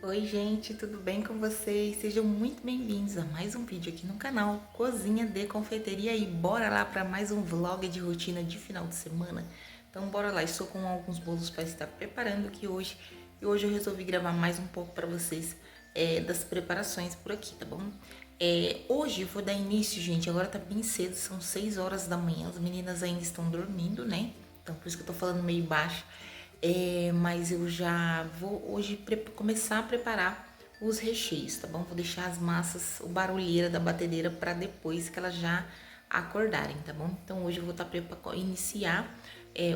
Oi gente, tudo bem com vocês? Sejam muito bem-vindos a mais um vídeo aqui no canal Cozinha de Confeiteria e bora lá para mais um vlog de rotina de final de semana. Então bora lá, estou com alguns bolos para estar preparando aqui hoje e hoje eu resolvi gravar mais um pouco para vocês das preparações por aqui, tá bom? Hoje eu vou dar início, gente, agora tá bem cedo, são 6 horas da manhã, as meninas ainda estão dormindo, né? Então por isso que eu tô falando meio baixo. Mas eu já vou hoje começar a preparar os recheios, tá bom? Vou deixar as massas, o barulheira da batedeira para depois que elas já acordarem, tá bom? Então hoje eu vou estar iniciar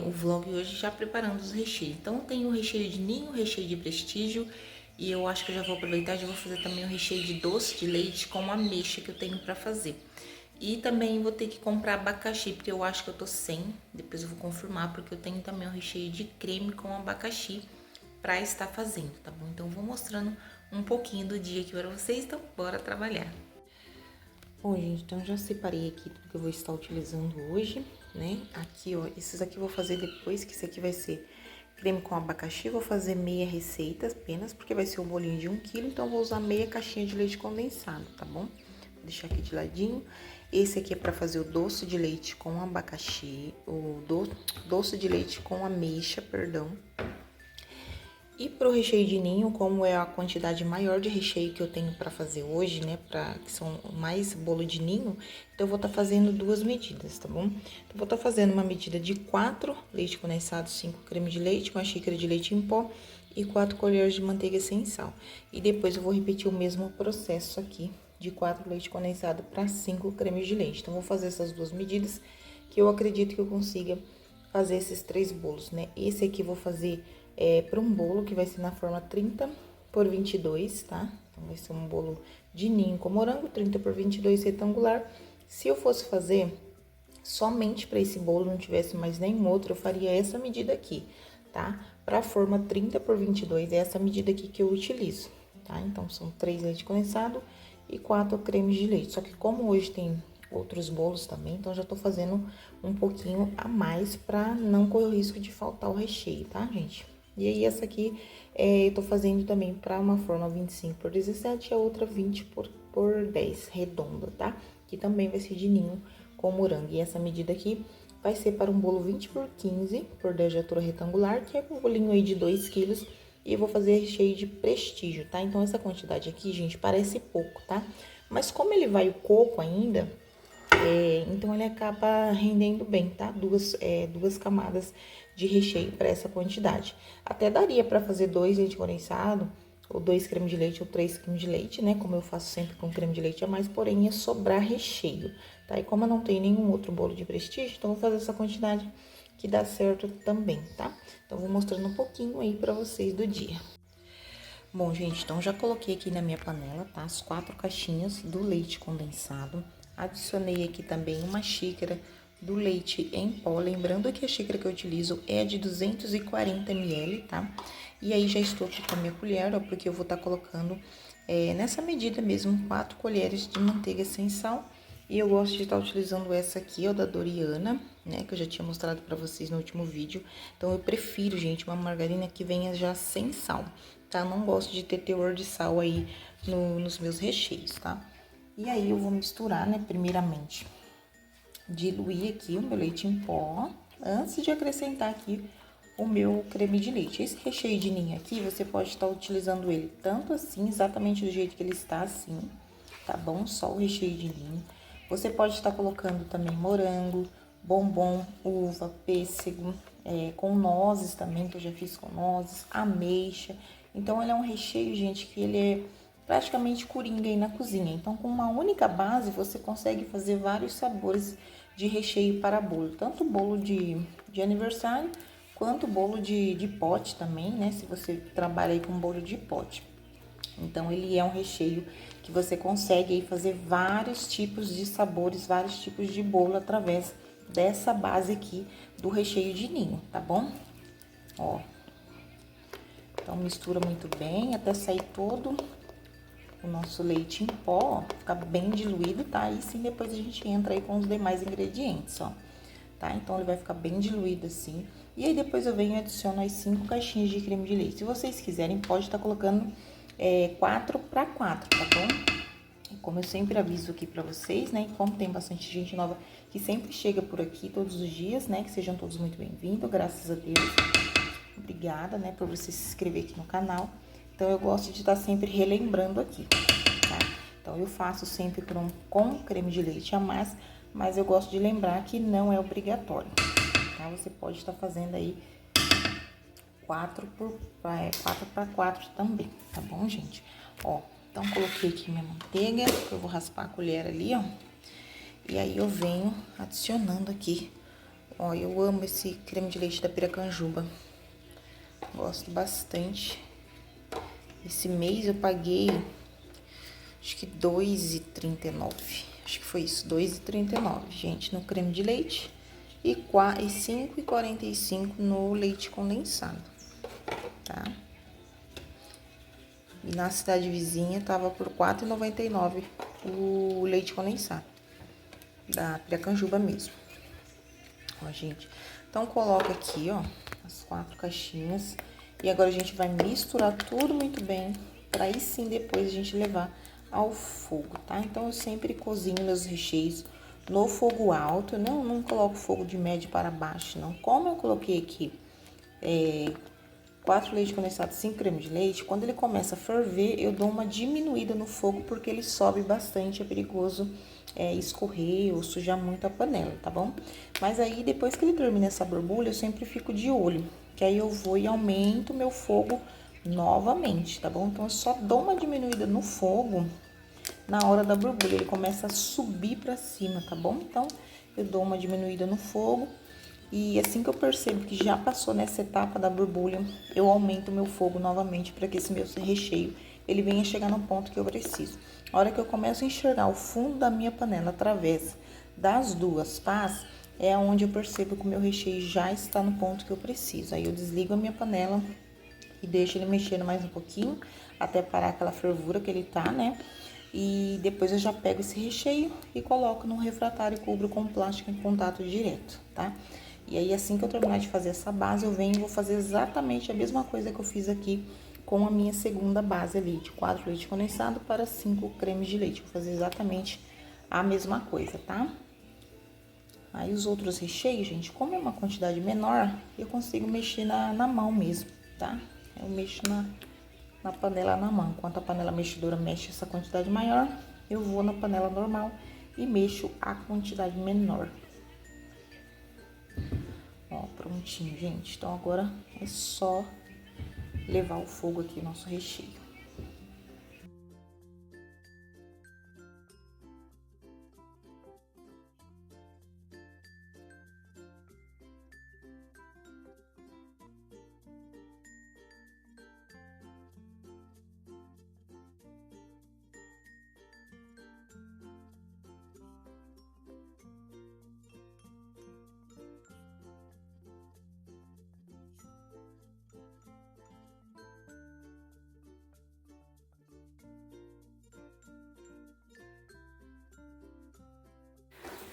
o vlog hoje já preparando os recheios. Então eu tenho o recheio de ninho, o recheio de prestígio e eu acho que eu já vou aproveitar e já vou fazer também o recheio de doce de leite com ameixa que eu tenho para fazer. E também vou ter que comprar abacaxi, porque eu acho que eu tô sem. Depois eu vou confirmar, porque eu tenho também o recheio de creme com abacaxi pra estar fazendo, tá bom? Então eu vou mostrando um pouquinho do dia aqui pra vocês, então bora trabalhar. Bom, gente, então já separei aqui tudo que eu vou estar utilizando hoje, né? Aqui, ó, esses aqui eu vou fazer depois, que esse aqui vai ser creme com abacaxi. Vou fazer meia receita apenas, porque vai ser um bolinho de 1 kg, então eu vou usar meia caixinha de leite condensado, tá bom? Vou deixar aqui de ladinho. Esse aqui é para fazer o doce de leite com abacaxi, o doce de leite com ameixa, perdão. E para o recheio de ninho, como é a quantidade maior de recheio que eu tenho para fazer hoje, né, que são mais bolo de ninho, então eu vou estar fazendo duas medidas, tá bom? Então, eu vou estar fazendo uma medida de 4 leite condensado, 5 creme de leite, uma xícara de leite em pó e 4 colheres de manteiga sem sal. E depois eu vou repetir o mesmo processo aqui, de 4 leite condensado para 5 cremes de leite. Então, eu vou fazer essas duas medidas, que eu acredito que eu consiga fazer esses 3 bolos, né? Esse aqui eu vou fazer para um bolo que vai ser na forma 30 por 22, tá? Então, vai ser um bolo de ninho com morango, 30 por 22 retangular. Se eu fosse fazer somente para esse bolo, não tivesse mais nenhum outro, eu faria essa medida aqui, tá? Para a forma 30 por 22, é essa medida aqui que eu utilizo, tá? Então, são 3 leite condensado e 4 cremes de leite. Só que como hoje tem outros bolos também, então já tô fazendo um pouquinho a mais para não correr o risco de faltar o recheio, tá, gente? E aí, essa aqui eu tô fazendo também para uma forma 25 por 17 e a outra 20 por 10, redonda, tá? Que também vai ser de ninho com morango. E essa medida aqui vai ser para um bolo 20 por 15 por 10 de altura retangular, que é um bolinho aí de 2 quilos. E eu vou fazer recheio de prestígio, tá? Então, essa quantidade aqui, gente, parece pouco, tá? Mas como ele vai o coco ainda, então ele acaba rendendo bem, tá? Duas camadas de recheio para essa quantidade. Até daria para fazer 2 leite condensado, ou 2 creme de leite, ou 3 creme de leite, né? Como eu faço sempre com creme de leite a mais, porém ia sobrar recheio, tá? E como eu não tenho nenhum outro bolo de prestígio, então eu vou fazer essa quantidade que dá certo também, tá? Então, eu vou mostrando um pouquinho aí para vocês do dia. Bom, gente, então já coloquei aqui na minha panela, tá? As 4 caixinhas do leite condensado. Adicionei aqui também uma xícara do leite em pó. Lembrando que a xícara que eu utilizo é de 240 ml, tá? E aí, já estou aqui com a minha colher, ó, porque eu vou estar colocando nessa medida mesmo 4 colheres de manteiga sem sal. E eu gosto de estar utilizando essa aqui, ó, da Doriana, né? Que eu já tinha mostrado pra vocês no último vídeo. Então, eu prefiro, gente, uma margarina que venha já sem sal, tá? Eu não gosto de ter teor de sal aí nos meus recheios, tá? E aí, eu vou misturar, né, primeiramente, diluir aqui o meu leite em pó, antes de acrescentar aqui o meu creme de leite. Esse recheio de ninho aqui, você pode estar utilizando ele tanto assim, exatamente do jeito que ele está assim, tá bom? Só o recheio de ninho. Você pode estar colocando também morango, bombom, uva, pêssego, com nozes também, que eu já fiz com nozes, ameixa. Então, ele é um recheio, gente, que ele é praticamente coringa aí na cozinha. Então, com uma única base, você consegue fazer vários sabores de recheio para bolo. Tanto bolo de aniversário, quanto bolo de pote também, né? Se você trabalha aí com bolo de pote. Então, ele é um recheio que você consegue aí fazer vários tipos de sabores, vários tipos de bolo através dessa base aqui do recheio de ninho, tá bom? Ó. Então, mistura muito bem até sair todo o nosso leite em pó, ó, ficar bem diluído, tá? E sim, depois a gente entra aí com os demais ingredientes, ó. Tá? Então, ele vai ficar bem diluído assim. E aí, depois eu venho e adiciono as 5 caixinhas de creme de leite. Se vocês quiserem, pode estar colocando 4x4, tá bom? Como eu sempre aviso aqui pra vocês, né? E como tem bastante gente nova que sempre chega por aqui todos os dias, né? Que sejam todos muito bem-vindos, graças a Deus. Obrigada, né, por você se inscrever aqui no canal. Então, eu gosto de estar sempre relembrando aqui, tá? Então, eu faço sempre com creme de leite a mais, mas eu gosto de lembrar que não é obrigatório, tá? Você pode estar fazendo aí 4x4 também, tá bom, gente? Ó, então, coloquei aqui minha manteiga, que eu vou raspar a colher ali, ó. E aí, eu venho adicionando aqui. Ó, eu amo esse creme de leite da Piracanjuba. Gosto bastante. Esse mês eu paguei, acho que R$2,39. Acho que foi isso, R$2,39, gente, no creme de leite. E R$5,45 no leite condensado, tá? E na cidade vizinha tava por R$4,99 o leite condensado. Da Piracanjuba mesmo. Ó, gente. Então, coloca aqui, ó, as 4 caixinhas. E agora a gente vai misturar tudo muito bem, pra aí sim depois a gente levar ao fogo, tá? Então, eu sempre cozinho meus recheios no fogo alto. Eu não coloco fogo de médio para baixo, não. Como eu coloquei aqui 4 leite condensado, 5 creme de leite, quando ele começa a ferver, eu dou uma diminuída no fogo, porque ele sobe bastante, é perigoso escorrer ou sujar muito a panela, tá bom? Mas aí, depois que ele termina essa borbulha, eu sempre fico de olho, que aí eu vou e aumento o meu fogo novamente, tá bom? Então, eu só dou uma diminuída no fogo na hora da borbulha, ele começa a subir pra cima, tá bom? Então, eu dou uma diminuída no fogo. E assim que eu percebo que já passou nessa etapa da borbulha, eu aumento o meu fogo novamente para que esse meu recheio ele venha chegar no ponto que eu preciso. A hora que eu começo a enxergar o fundo da minha panela através das duas pás, é onde eu percebo que o meu recheio já está no ponto que eu preciso. Aí eu desligo a minha panela e deixo ele mexendo mais um pouquinho, até parar aquela fervura que ele tá, né? E depois eu já pego esse recheio e coloco num refratário e cubro com plástico em contato direto, tá? E aí, assim que eu terminar de fazer essa base, eu venho e vou fazer exatamente a mesma coisa que eu fiz aqui com a minha segunda base ali, de 4 leite condensado para 5 cremes de leite. Vou fazer exatamente a mesma coisa, tá? Aí, os outros recheios, gente, como é uma quantidade menor, eu consigo mexer na mão mesmo, tá? Eu mexo na panela na mão. Enquanto a panela mexedora mexe essa quantidade maior, eu vou na panela normal e mexo a quantidade menor. Ó, prontinho, gente. Então, agora é só levar ao fogo aqui o nosso recheio.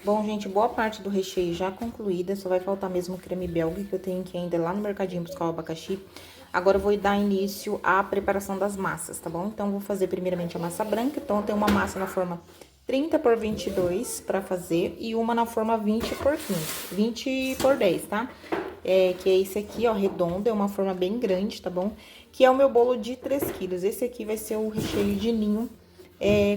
Bom, gente, boa parte do recheio já concluída, só vai faltar mesmo o creme belga, que eu tenho que ir ainda lá no mercadinho buscar o abacaxi. Agora eu vou dar início à preparação das massas, tá bom? Então, eu vou fazer primeiramente a massa branca. Então, eu tenho uma massa na forma 30 por 22 pra fazer e uma na forma 20 por 15, 20 por 10, tá? Que é esse aqui, ó, redondo, é uma forma bem grande, tá bom? Que é o meu bolo de 3 quilos. Esse aqui vai ser o recheio de ninho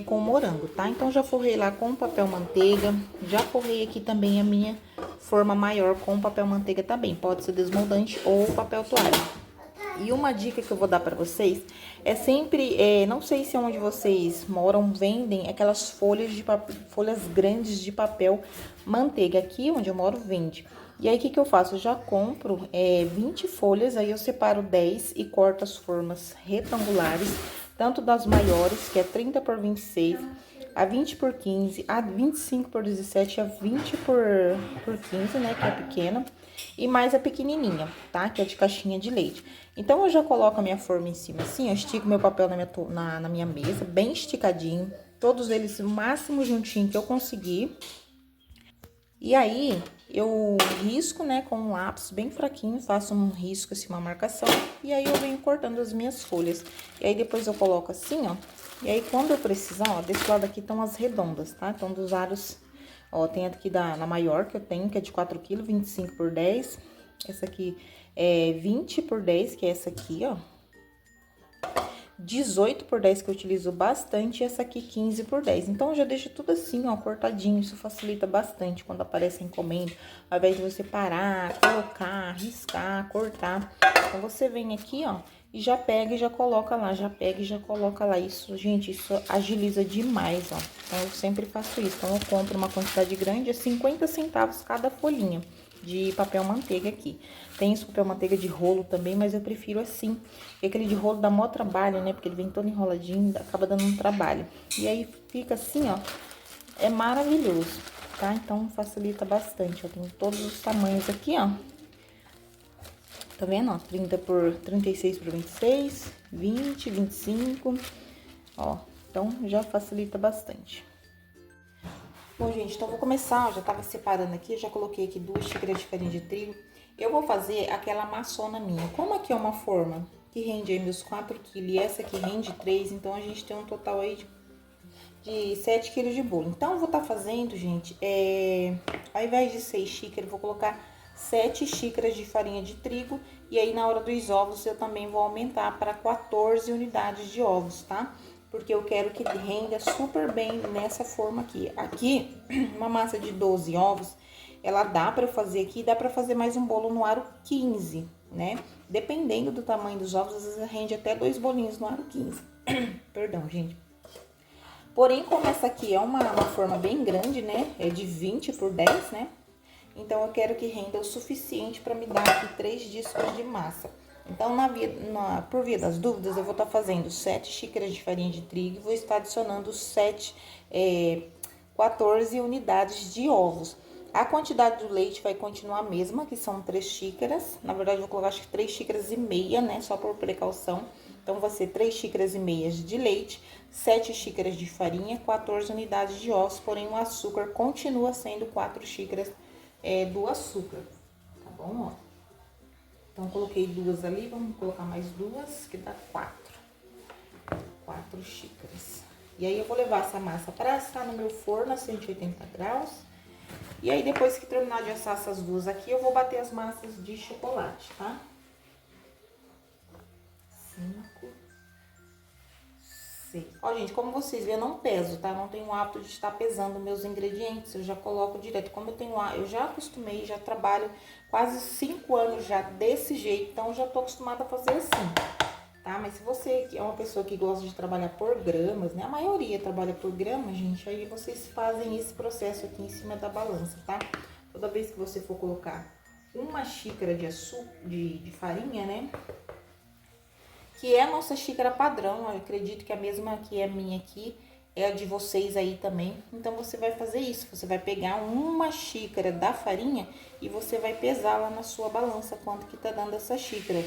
com morango, tá? Então, já forrei lá com papel manteiga, já forrei aqui também a minha forma maior com papel manteiga também, pode ser desmoldante ou papel toalha. E uma dica que eu vou dar pra vocês é sempre, não sei se onde vocês moram vendem aquelas folhas grandes de papel manteiga. Aqui onde eu moro vende. E aí, o que que eu faço? Eu já compro 20 folhas, aí eu separo 10 e corto as formas retangulares, tanto das maiores, que é 30 por 26, a 20 por 15, a 25 por 17, a 20 por 15, né, que é a pequena, e mais a pequenininha, tá? Que é de caixinha de leite. Então, eu já coloco a minha forma em cima assim, eu estico meu papel na minha mesa, bem esticadinho, todos eles o máximo juntinho que eu conseguir. E aí, eu risco, né, com um lápis bem fraquinho, faço um risco, assim, uma marcação. E aí, eu venho cortando as minhas folhas. E aí, depois eu coloco assim, ó. E aí, quando eu precisar, ó, desse lado aqui estão as redondas, tá? Então, dos aros, ó, tem aqui na maior que eu tenho, que é de 4 kg, 25 por 10. Essa aqui é 20 por 10, que é essa aqui, ó. 18 por 10 que eu utilizo bastante, e essa aqui 15 por 10. Então, eu já deixo tudo assim, ó, cortadinho. Isso facilita bastante quando aparece a encomenda. Ao invés de você parar, colocar, riscar, cortar. Então, você vem aqui, ó, e já pega e já coloca lá. Já pega e já coloca lá. Isso, gente, isso agiliza demais, ó. Então, eu sempre faço isso. Então, eu compro uma quantidade grande, é 50 centavos cada folhinha de papel manteiga aqui. Tem esse papel manteiga de rolo também, mas eu prefiro assim. Porque aquele de rolo dá maior trabalho, né? Porque ele vem todo enroladinho, acaba dando um trabalho. E aí fica assim, ó. É maravilhoso, tá? Então facilita bastante. Eu tenho todos os tamanhos aqui, ó. Tá vendo, ó? 30 por 36 por 26, 20, 25. Ó, então já facilita bastante. Bom, gente, então vou começar, ó, já tava separando aqui, já coloquei aqui 2 xícaras de farinha de trigo. Eu vou fazer aquela maçona minha. Como aqui é uma forma que rende aí meus 4 kg e essa aqui rende 3, então a gente tem um total aí de 7 kg de bolo. Então, eu vou estar fazendo, gente, ao invés de 6 xícaras, eu vou colocar 7 xícaras de farinha de trigo. E aí, na hora dos ovos, eu também vou aumentar para 14 unidades de ovos, tá? Porque eu quero que renda super bem nessa forma aqui. Aqui, uma massa de 12 ovos, ela dá pra eu fazer aqui, dá pra fazer mais um bolo no aro 15, né? Dependendo do tamanho dos ovos, às vezes rende até 2 bolinhos no aro 15. Perdão, gente. Porém, como essa aqui é uma forma bem grande, né? É de 20 por 10, né? Então, eu quero que renda o suficiente pra me dar aqui 3 discos de massa. Então, por via das dúvidas, eu vou estar fazendo 7 xícaras de farinha de trigo e vou estar adicionando 14 unidades de ovos. A quantidade do leite vai continuar a mesma, que são 3 xícaras. Na verdade, eu vou colocar acho que 3 xícaras e meia, né? Só por precaução. Então, vai ser 3 xícaras e meias de leite, 7 xícaras de farinha, 14 unidades de ovos. Porém, o açúcar continua sendo 4 xícaras do açúcar, tá bom? Ó. Então, coloquei 2 ali, vamos colocar mais 2, que dá 4. 4 xícaras. E aí, eu vou levar essa massa para assar no meu forno a 180 graus. E aí, depois que terminar de assar essas duas aqui, eu vou bater as massas de chocolate, tá? 5, 6. Ó, gente, como vocês veem, eu não peso, tá? Eu não tenho o hábito de estar pesando meus ingredientes. Eu já coloco direto. Como eu já acostumei, já trabalho quase 5 anos já desse jeito. Então, eu já tô acostumada a fazer assim, tá? Mas se você é uma pessoa que gosta de trabalhar por gramas, né? A maioria trabalha por gramas, gente. Aí, vocês fazem esse processo aqui em cima da balança, tá? Toda vez que você for colocar 1 xícara de açúcar, de farinha, né? Que é a nossa xícara padrão, eu acredito que a mesma que é minha aqui é a de vocês aí também. Então, você vai fazer isso, você vai pegar 1 xícara da farinha e você vai pesar lá na sua balança quanto que tá dando essa xícara.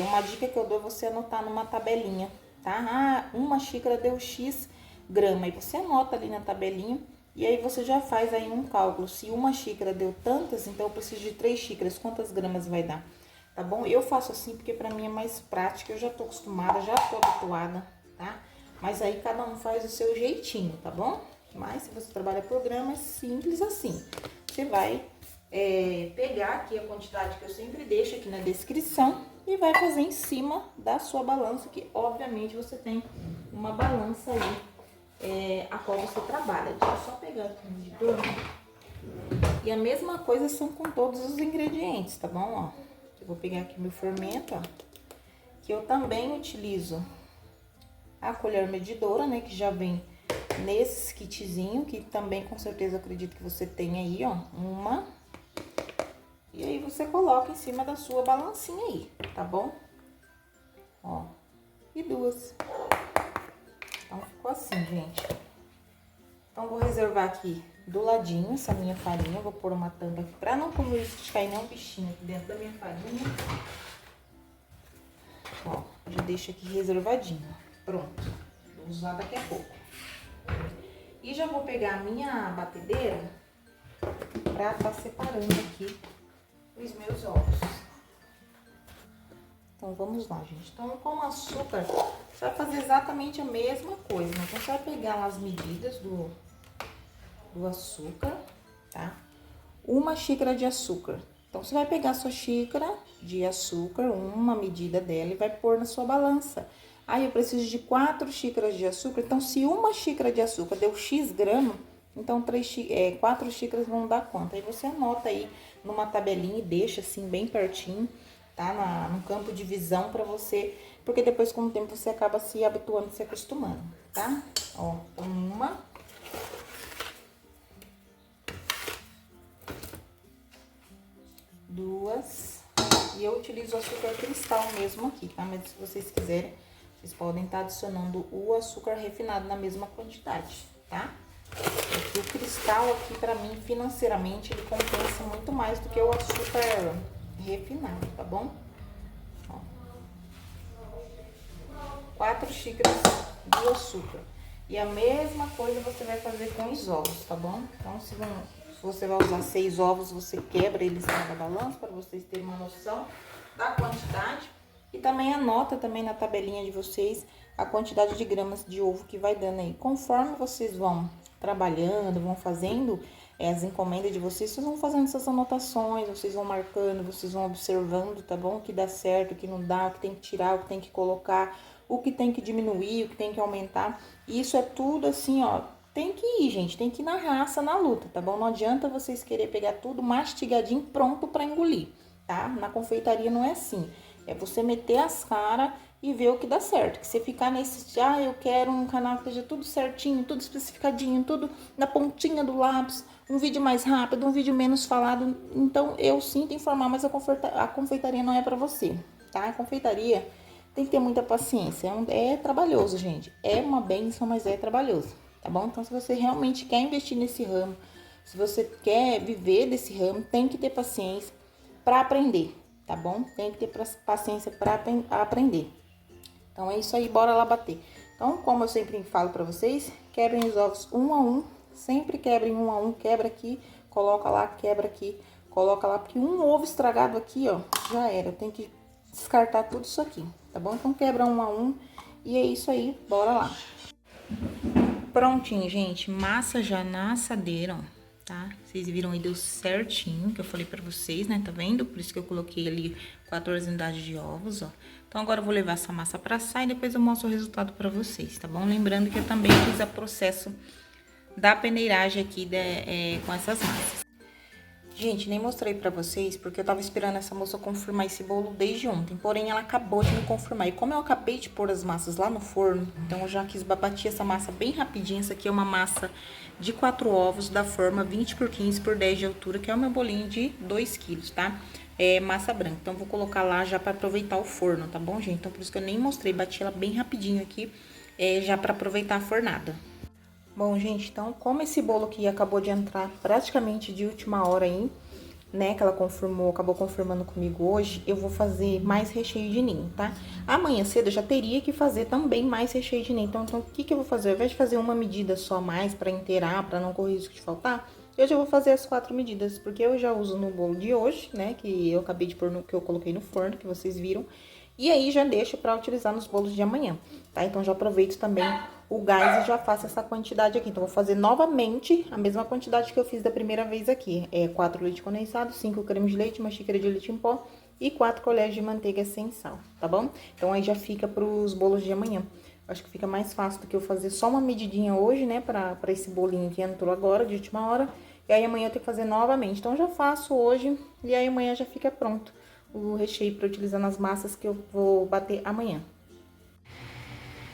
Uma dica que eu dou é você anotar numa tabelinha, tá? Ah, 1 xícara deu X grama, e você anota ali na tabelinha e aí você já faz aí um cálculo. Se 1 xícara deu tantas, então eu preciso de 3 xícaras, quantas gramas vai dar? Tá bom? Eu faço assim porque pra mim é mais prático, eu já tô acostumada, já tô habituada, tá? Mas aí cada um faz o seu jeitinho, tá bom? Mas se você trabalha por grama, é simples assim. Você vai pegar aqui a quantidade que eu sempre deixo aqui na descrição e vai fazer em cima da sua balança, que obviamente você tem uma balança aí, a qual você trabalha. Deixa eu só pegar aqui o medidor. E a mesma coisa são com todos os ingredientes, tá bom? Ó. Eu vou pegar aqui meu fermento, ó, que eu também utilizo a colher medidora, né, que já vem nesse kitzinho, que também com certeza acredito que você tem aí, ó, 1. E aí você coloca em cima da sua balancinha aí, tá bom? Ó, e 2. Então, ficou assim, gente. Então, vou reservar aqui do ladinho essa minha farinha. Vou pôr uma tampa aqui pra não correr risco de cair nenhum bichinho aqui dentro da minha farinha. Ó, já deixo aqui reservadinho. Pronto. Vou usar daqui a pouco. E já vou pegar a minha batedeira pra estar separando aqui os meus ovos. Então, vamos lá, gente. Então, com o açúcar, você vai fazer exatamente a mesma coisa, né? Então, você vai pegar lá as medidas do açúcar, tá? 1 xícara de açúcar. Então, você vai pegar a sua xícara de açúcar, uma medida dela, e vai pôr na sua balança. Aí, eu preciso de 4 xícaras de açúcar. Então, se 1 xícara de açúcar deu X grama, então 4 xícaras vão dar conta. Aí, você anota aí numa tabelinha e deixa assim, bem pertinho, tá? No campo de visão pra você, porque depois, com o tempo, você acaba se habituando, se acostumando, tá? Ó, 1, 2, e eu utilizo o açúcar cristal mesmo aqui, tá? Mas se vocês quiserem, vocês podem estar adicionando o açúcar refinado na mesma quantidade, tá? Porque o cristal aqui, pra mim, financeiramente, ele compensa muito mais do que o açúcar refinado, tá bom? Ó, 4 xícaras do açúcar. E a mesma coisa você vai fazer com os ovos, tá bom? Então, se você vai usar 6 ovos, você quebra eles na balança para vocês terem uma noção da quantidade. E também anota também na tabelinha de vocês a quantidade de gramas de ovo que vai dando aí. Conforme vocês vão trabalhando, vão fazendo as encomendas de vocês vão fazendo essas anotações, vocês vão marcando, vocês vão observando, tá bom? O que dá certo, o que não dá, o que tem que tirar, o que tem que colocar, o que tem que diminuir, o que tem que aumentar. Isso é tudo assim, ó. Tem que ir, gente, tem que ir na raça, na luta, tá bom? Não adianta vocês querer pegar tudo mastigadinho, pronto pra engolir, tá? Na confeitaria não é assim. É você meter as caras e ver o que dá certo. Que você ficar nesse, eu quero um canal que esteja tudo certinho, tudo especificadinho, tudo na pontinha do lápis, um vídeo mais rápido, um vídeo menos falado. Então, eu sinto informar, mas a confeitaria não é pra você, tá? A confeitaria tem que ter muita paciência. É trabalhoso, gente. É uma bênção, mas é trabalhoso. Tá bom? Então, se você realmente quer investir nesse ramo, se você quer viver desse ramo, tem que ter paciência para aprender, tá bom? Tem que ter paciência para aprender. Então, é isso aí, bora lá bater. Então, como eu sempre falo para vocês, quebrem os ovos um a um, sempre quebrem um a um, quebra aqui, coloca lá, quebra aqui, coloca lá, porque um ovo estragado aqui, ó, já era. Eu tenho que descartar tudo isso aqui, tá bom? Então, quebra um a um e é isso aí, bora lá. Prontinho, gente, massa já na assadeira, ó, tá? Vocês viram aí, deu certinho, que eu falei pra vocês, né, tá vendo? Por isso que eu coloquei ali 14 unidades de ovos, ó. Então, agora eu vou levar essa massa pra assar e depois eu mostro o resultado pra vocês, tá bom? Lembrando que eu também fiz o processo da peneiragem aqui com essas massas. Gente, nem mostrei pra vocês, porque eu tava esperando essa moça confirmar esse bolo desde ontem. Porém, ela acabou de me confirmar. E como eu acabei de pôr as massas lá no forno, então eu já quis bater essa massa bem rapidinho. Essa aqui é uma massa de 4 ovos da forma 20 por 15 por 10 de altura, que é o meu bolinho de 2 quilos, tá? É massa branca. Então, vou colocar lá já pra aproveitar o forno, tá bom, gente? Então, por isso que eu nem mostrei. Bati ela bem rapidinho aqui, já pra aproveitar a fornada. Bom, gente, então, como esse bolo aqui acabou de entrar praticamente de última hora aí, né, que ela acabou confirmando comigo hoje, eu vou fazer mais recheio de ninho, tá? Amanhã cedo eu já teria que fazer também mais recheio de ninho. Então o que que eu vou fazer? Ao invés de fazer uma medida só a mais pra inteirar, pra não correr risco de faltar, eu já vou fazer as 4 medidas, porque eu já uso no bolo de hoje, né, que eu acabei de pôr que eu coloquei no forno, que vocês viram. E aí, já deixo pra utilizar nos bolos de amanhã, tá? Então, já aproveito também o gás e já faço essa quantidade aqui. Então, vou fazer novamente a mesma quantidade que eu fiz da primeira vez aqui. 4 leite condensado, 5 cremes de leite, 1 xícara de leite em pó e 4 colheres de manteiga sem sal, tá bom? Então, aí já fica pros bolos de amanhã. Acho que fica mais fácil do que eu fazer só uma medidinha hoje, né? Pra esse bolinho que entrou agora, de última hora. E aí, amanhã eu tenho que fazer novamente. Então, eu já faço hoje e aí amanhã já fica pronto o recheio para utilizar nas massas que eu vou bater amanhã.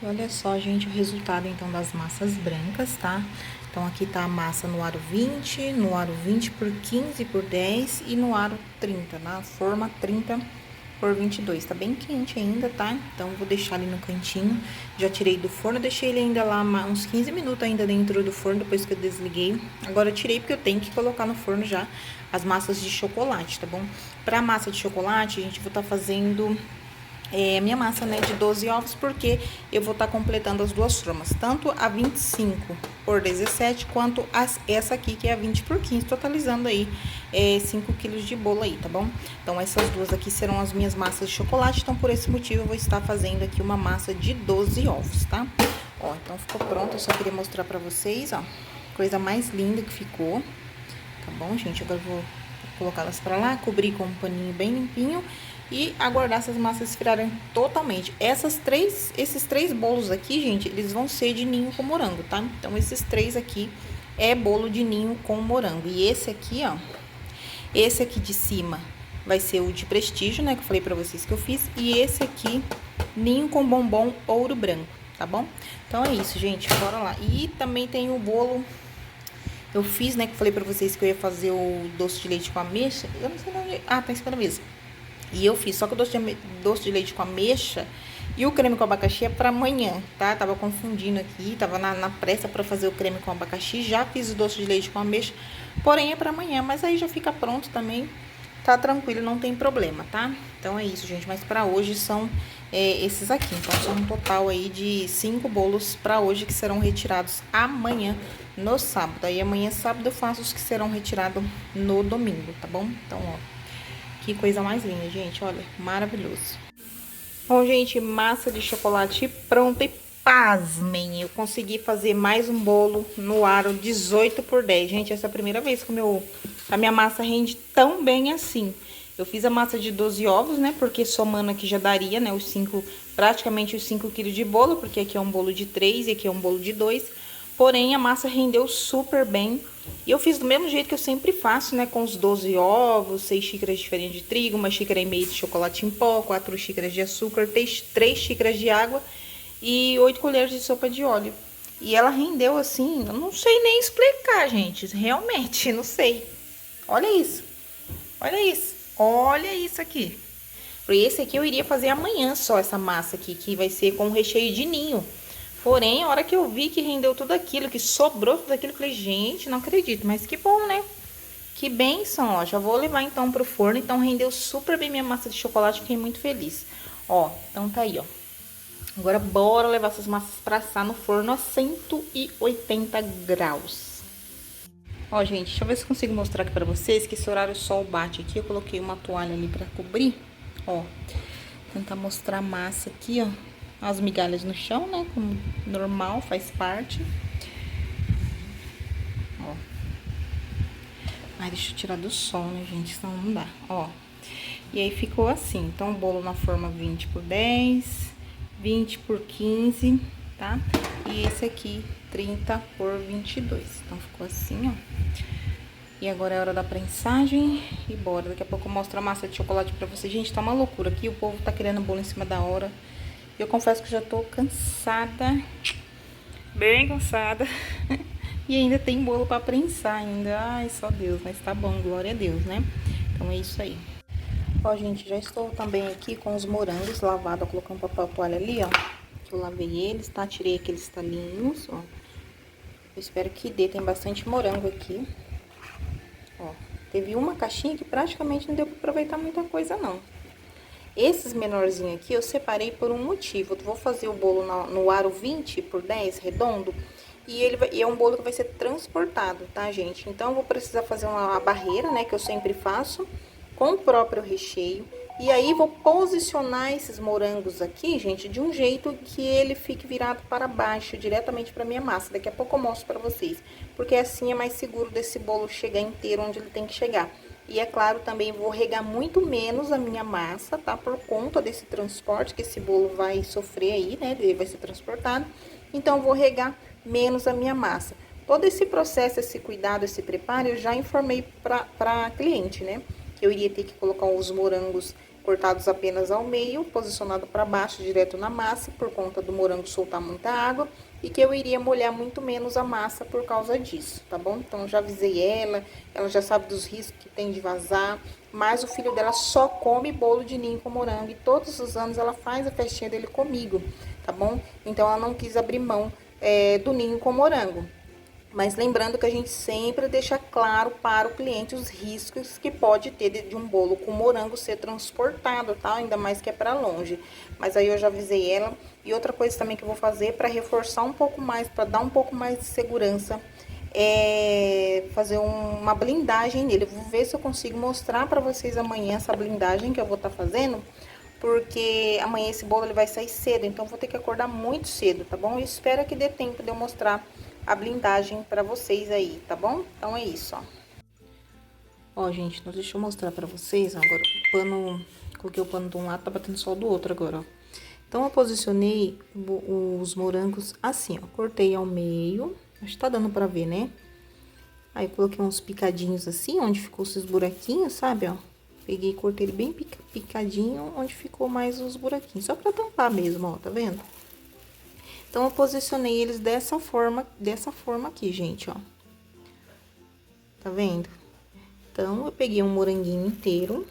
E olha só, gente, o resultado, então, das massas brancas, tá? Então, aqui tá a massa no aro 20, no aro 20 por 15 por 10 e no aro 30, na forma 30 por 22. Tá bem quente ainda, tá? Então, vou deixar ali no cantinho. Já tirei do forno, deixei ele ainda lá uns 15 minutos ainda dentro do forno, depois que eu desliguei. Agora, eu tirei porque eu tenho que colocar no forno já as massas de chocolate, tá bom? Pra massa de chocolate, a gente vai estar fazendo minha massa, né, de 12 ovos, porque eu vou estar completando as duas formas, tanto a 25 por 17, quanto essa aqui, que é a 20 por 15, totalizando aí 5 quilos de bolo aí, tá bom? Então, essas duas aqui serão as minhas massas de chocolate, então, por esse motivo, eu vou estar fazendo aqui uma massa de 12 ovos, tá? Ó, então, ficou pronto, eu só queria mostrar pra vocês, ó, coisa mais linda que ficou, tá bom, gente? Agora eu vou colocá-las pra lá, cobrir com um paninho bem limpinho e aguardar essas massas esfriarem totalmente. Esses três bolos aqui, gente, eles vão ser de ninho com morango, tá? Então, esses três aqui é bolo de ninho com morango. E esse aqui, ó, esse aqui de cima vai ser o de prestígio, né, que eu falei pra vocês que eu fiz. E esse aqui, ninho com bombom ouro branco, tá bom? Então, é isso, gente, bora lá. E também tem o bolo... Eu fiz, né, que eu falei pra vocês que eu ia fazer o doce de leite com ameixa. Eu não sei onde... Ah, tá em cima da mesa. E eu fiz, só que o doce de leite com ameixa e o creme com abacaxi é pra amanhã, tá? Tava confundindo aqui, tava na pressa pra fazer o creme com abacaxi. Já fiz o doce de leite com ameixa, porém é pra amanhã. Mas aí já fica pronto também, tá tranquilo, não tem problema, tá? Então é isso, gente. Mas pra hoje são esses aqui. Então são um total aí de 5 bolos pra hoje, que serão retirados amanhã no sábado. Aí amanhã, sábado, eu faço os que serão retirados no domingo, tá bom? Então, ó. Que coisa mais linda, gente, olha, maravilhoso. Bom, gente, massa de chocolate pronta e pasmem, eu consegui fazer mais um bolo no aro 18 por 10. Gente, essa é a primeira vez que a minha massa rende tão bem assim. Eu fiz a massa de 12 ovos, né, porque somando aqui já daria, né, praticamente os 5 quilos de bolo, porque aqui é um bolo de 3 e aqui é um bolo de 2. Porém, a massa rendeu super bem. E eu fiz do mesmo jeito que eu sempre faço, né? Com os 12 ovos, 6 xícaras de farinha de trigo, 1,5 xícara de chocolate em pó, 4 xícaras de açúcar, 3 xícaras de água e 8 colheres de sopa de óleo. E ela rendeu assim, eu não sei nem explicar, gente. Realmente, não sei. Olha isso. Olha isso. Olha isso aqui. Esse aqui eu iria fazer amanhã só, essa massa aqui, que vai ser com recheio de ninho. Porém, a hora que eu vi que rendeu tudo aquilo, que sobrou tudo aquilo, eu falei, gente, não acredito, mas que bom, né? Que bênção, ó. Já vou levar então pro forno. Então, rendeu super bem minha massa de chocolate, fiquei muito feliz. Ó, então tá aí, ó. Agora, bora levar essas massas pra assar no forno a 180 graus. Ó, gente, deixa eu ver se consigo mostrar aqui pra vocês que esse horário o sol bate aqui. Eu coloquei uma toalha ali pra cobrir, ó. Tentar mostrar a massa aqui, ó. As migalhas no chão, né? Como normal, faz parte. Ó. Ai, deixa eu tirar do sol, né, gente? Senão não dá. Ó. E aí ficou assim. Então, o bolo na forma 20 por 10, 20 por 15, tá? E esse aqui, 30 por 22. Então, ficou assim, ó. E agora é hora da prensagem e bora. Daqui a pouco eu mostro a massa de chocolate pra vocês. Gente, tá uma loucura aqui. O povo tá querendo bolo em cima da hora. Eu confesso que já tô cansada, bem cansada, e ainda tem bolo pra prensar ainda. Ai, só Deus, mas tá bom, glória a Deus, né? Então é isso aí. Ó, gente, já estou também aqui com os morangos lavados, colocando um papel toalha ali, ó. Que eu lavei eles, tá? Tirei aqueles talinhos, ó. Eu espero que dê, tem bastante morango aqui. Ó, teve uma caixinha que praticamente não deu pra aproveitar muita coisa, não. Esses menorzinhos aqui eu separei por um motivo. Eu vou fazer o bolo no aro 20 por 10, redondo. E é um bolo que vai ser transportado, tá, gente? Então, eu vou precisar fazer uma barreira, né, que eu sempre faço, com o próprio recheio. E aí, vou posicionar esses morangos aqui, gente, de um jeito que ele fique virado para baixo, diretamente para minha massa. Daqui a pouco eu mostro para vocês. Porque assim é mais seguro desse bolo chegar inteiro onde ele tem que chegar. E é claro, também vou regar muito menos a minha massa, tá? Por conta desse transporte que esse bolo vai sofrer aí, né? Ele vai ser transportado. Então, vou regar menos a minha massa. Todo esse processo, esse cuidado, esse preparo, eu já informei pra cliente, né? Que eu iria ter que colocar os morangos cortados apenas ao meio, posicionado para baixo, direto na massa, por conta do morango soltar muita água. E que eu iria molhar muito menos a massa por causa disso, tá bom? Então, já avisei ela já sabe dos riscos que tem de vazar. Mas o filho dela só come bolo de ninho com morango. E todos os anos ela faz a festinha dele comigo, tá bom? Então, ela não quis abrir mão do ninho com morango. Mas lembrando que a gente sempre deixa claro para o cliente os riscos que pode ter de um bolo com morango ser transportado, tá? Ainda mais que é para longe. Mas aí eu já avisei ela. E outra coisa também que eu vou fazer para reforçar um pouco mais, para dar um pouco mais de segurança, é fazer uma blindagem nele. Vou ver se eu consigo mostrar para vocês amanhã essa blindagem que eu vou estar fazendo. Porque amanhã esse bolo ele vai sair cedo, então vou ter que acordar muito cedo, tá bom? Eu espero que dê tempo de eu mostrar a blindagem pra vocês aí, tá bom? Então é isso, ó. Ó, gente, então deixa eu mostrar pra vocês, ó, agora o pano, coloquei o pano de um lado, tá batendo sol do outro agora, ó. Então eu posicionei os morangos assim, ó, cortei ao meio, acho que tá dando pra ver, né? Aí eu coloquei uns picadinhos assim, onde ficou esses buraquinhos, sabe, ó. Peguei e cortei ele bem picadinho, onde ficou mais os buraquinhos, só pra tampar mesmo, ó, tá vendo? Então, eu posicionei eles dessa forma aqui, gente, ó. Tá vendo? Então, eu peguei um moranguinho inteiro,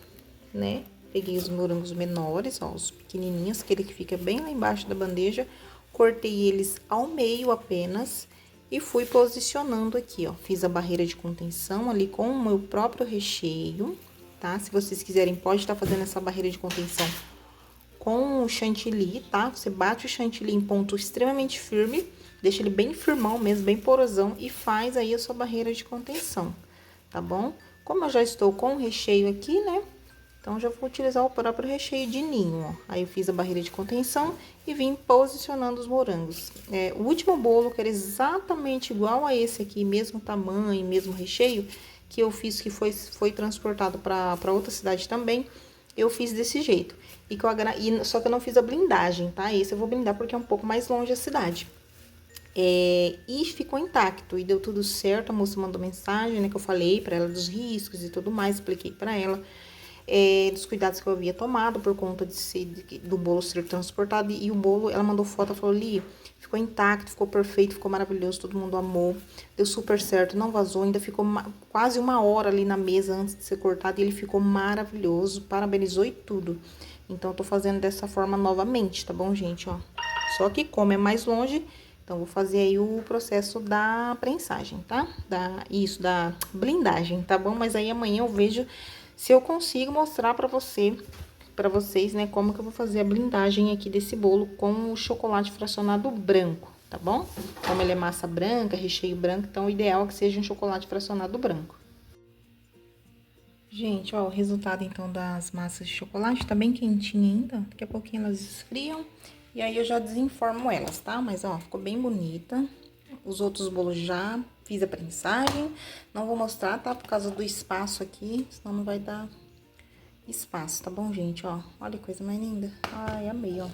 né? Peguei os morangos menores, ó, os pequenininhos, aquele que fica bem lá embaixo da bandeja. Cortei eles ao meio apenas e fui posicionando aqui, ó. Fiz a barreira de contenção ali com o meu próprio recheio, tá? Se vocês quiserem, pode estar fazendo essa barreira de contenção com o chantilly, tá? Você bate o chantilly em ponto extremamente firme, deixa ele bem firmão mesmo, bem porosão e faz aí a sua barreira de contenção, tá bom? Como eu já estou com o recheio aqui, né? Então, já vou utilizar o próprio recheio de ninho, ó. Aí, eu fiz a barreira de contenção e vim posicionando os morangos. O último bolo, que era exatamente igual a esse aqui, mesmo tamanho, mesmo recheio, que eu fiz, que foi transportado para outra cidade também, eu fiz desse jeito. Só que eu não fiz a blindagem, tá? Esse eu vou blindar porque é um pouco mais longe a cidade. E ficou intacto, e deu tudo certo. A moça mandou mensagem, né? Que eu falei pra ela dos riscos e tudo mais, expliquei pra ela dos cuidados que eu havia tomado por conta do bolo ser transportado. E o bolo, ela mandou foto, ela falou: Li, ficou intacto, ficou perfeito, ficou maravilhoso, todo mundo amou, deu super certo, não vazou, ainda ficou quase 1 hora ali na mesa antes de ser cortado, e ele ficou maravilhoso, parabenizou e tudo. Então, eu tô fazendo dessa forma novamente, tá bom, gente, ó? Só que como é mais longe, então, vou fazer aí o processo da prensagem, tá? Da blindagem, tá bom? Mas aí amanhã eu vejo se eu consigo mostrar pra vocês, né, como que eu vou fazer a blindagem aqui desse bolo com o chocolate fracionado branco, tá bom? Como ele é massa branca, recheio branco, então o ideal é que seja um chocolate fracionado branco. Gente, ó, o resultado então das massas de chocolate tá bem quentinha ainda, daqui a pouquinho elas esfriam e aí eu já desenformo elas, tá? Mas ó, ficou bem bonita. Os outros bolos já fiz a prensagem, não vou mostrar, tá? Por causa do espaço aqui, senão não vai dar espaço, tá bom, gente? Ó, olha que coisa mais linda. Ai, amei, ó.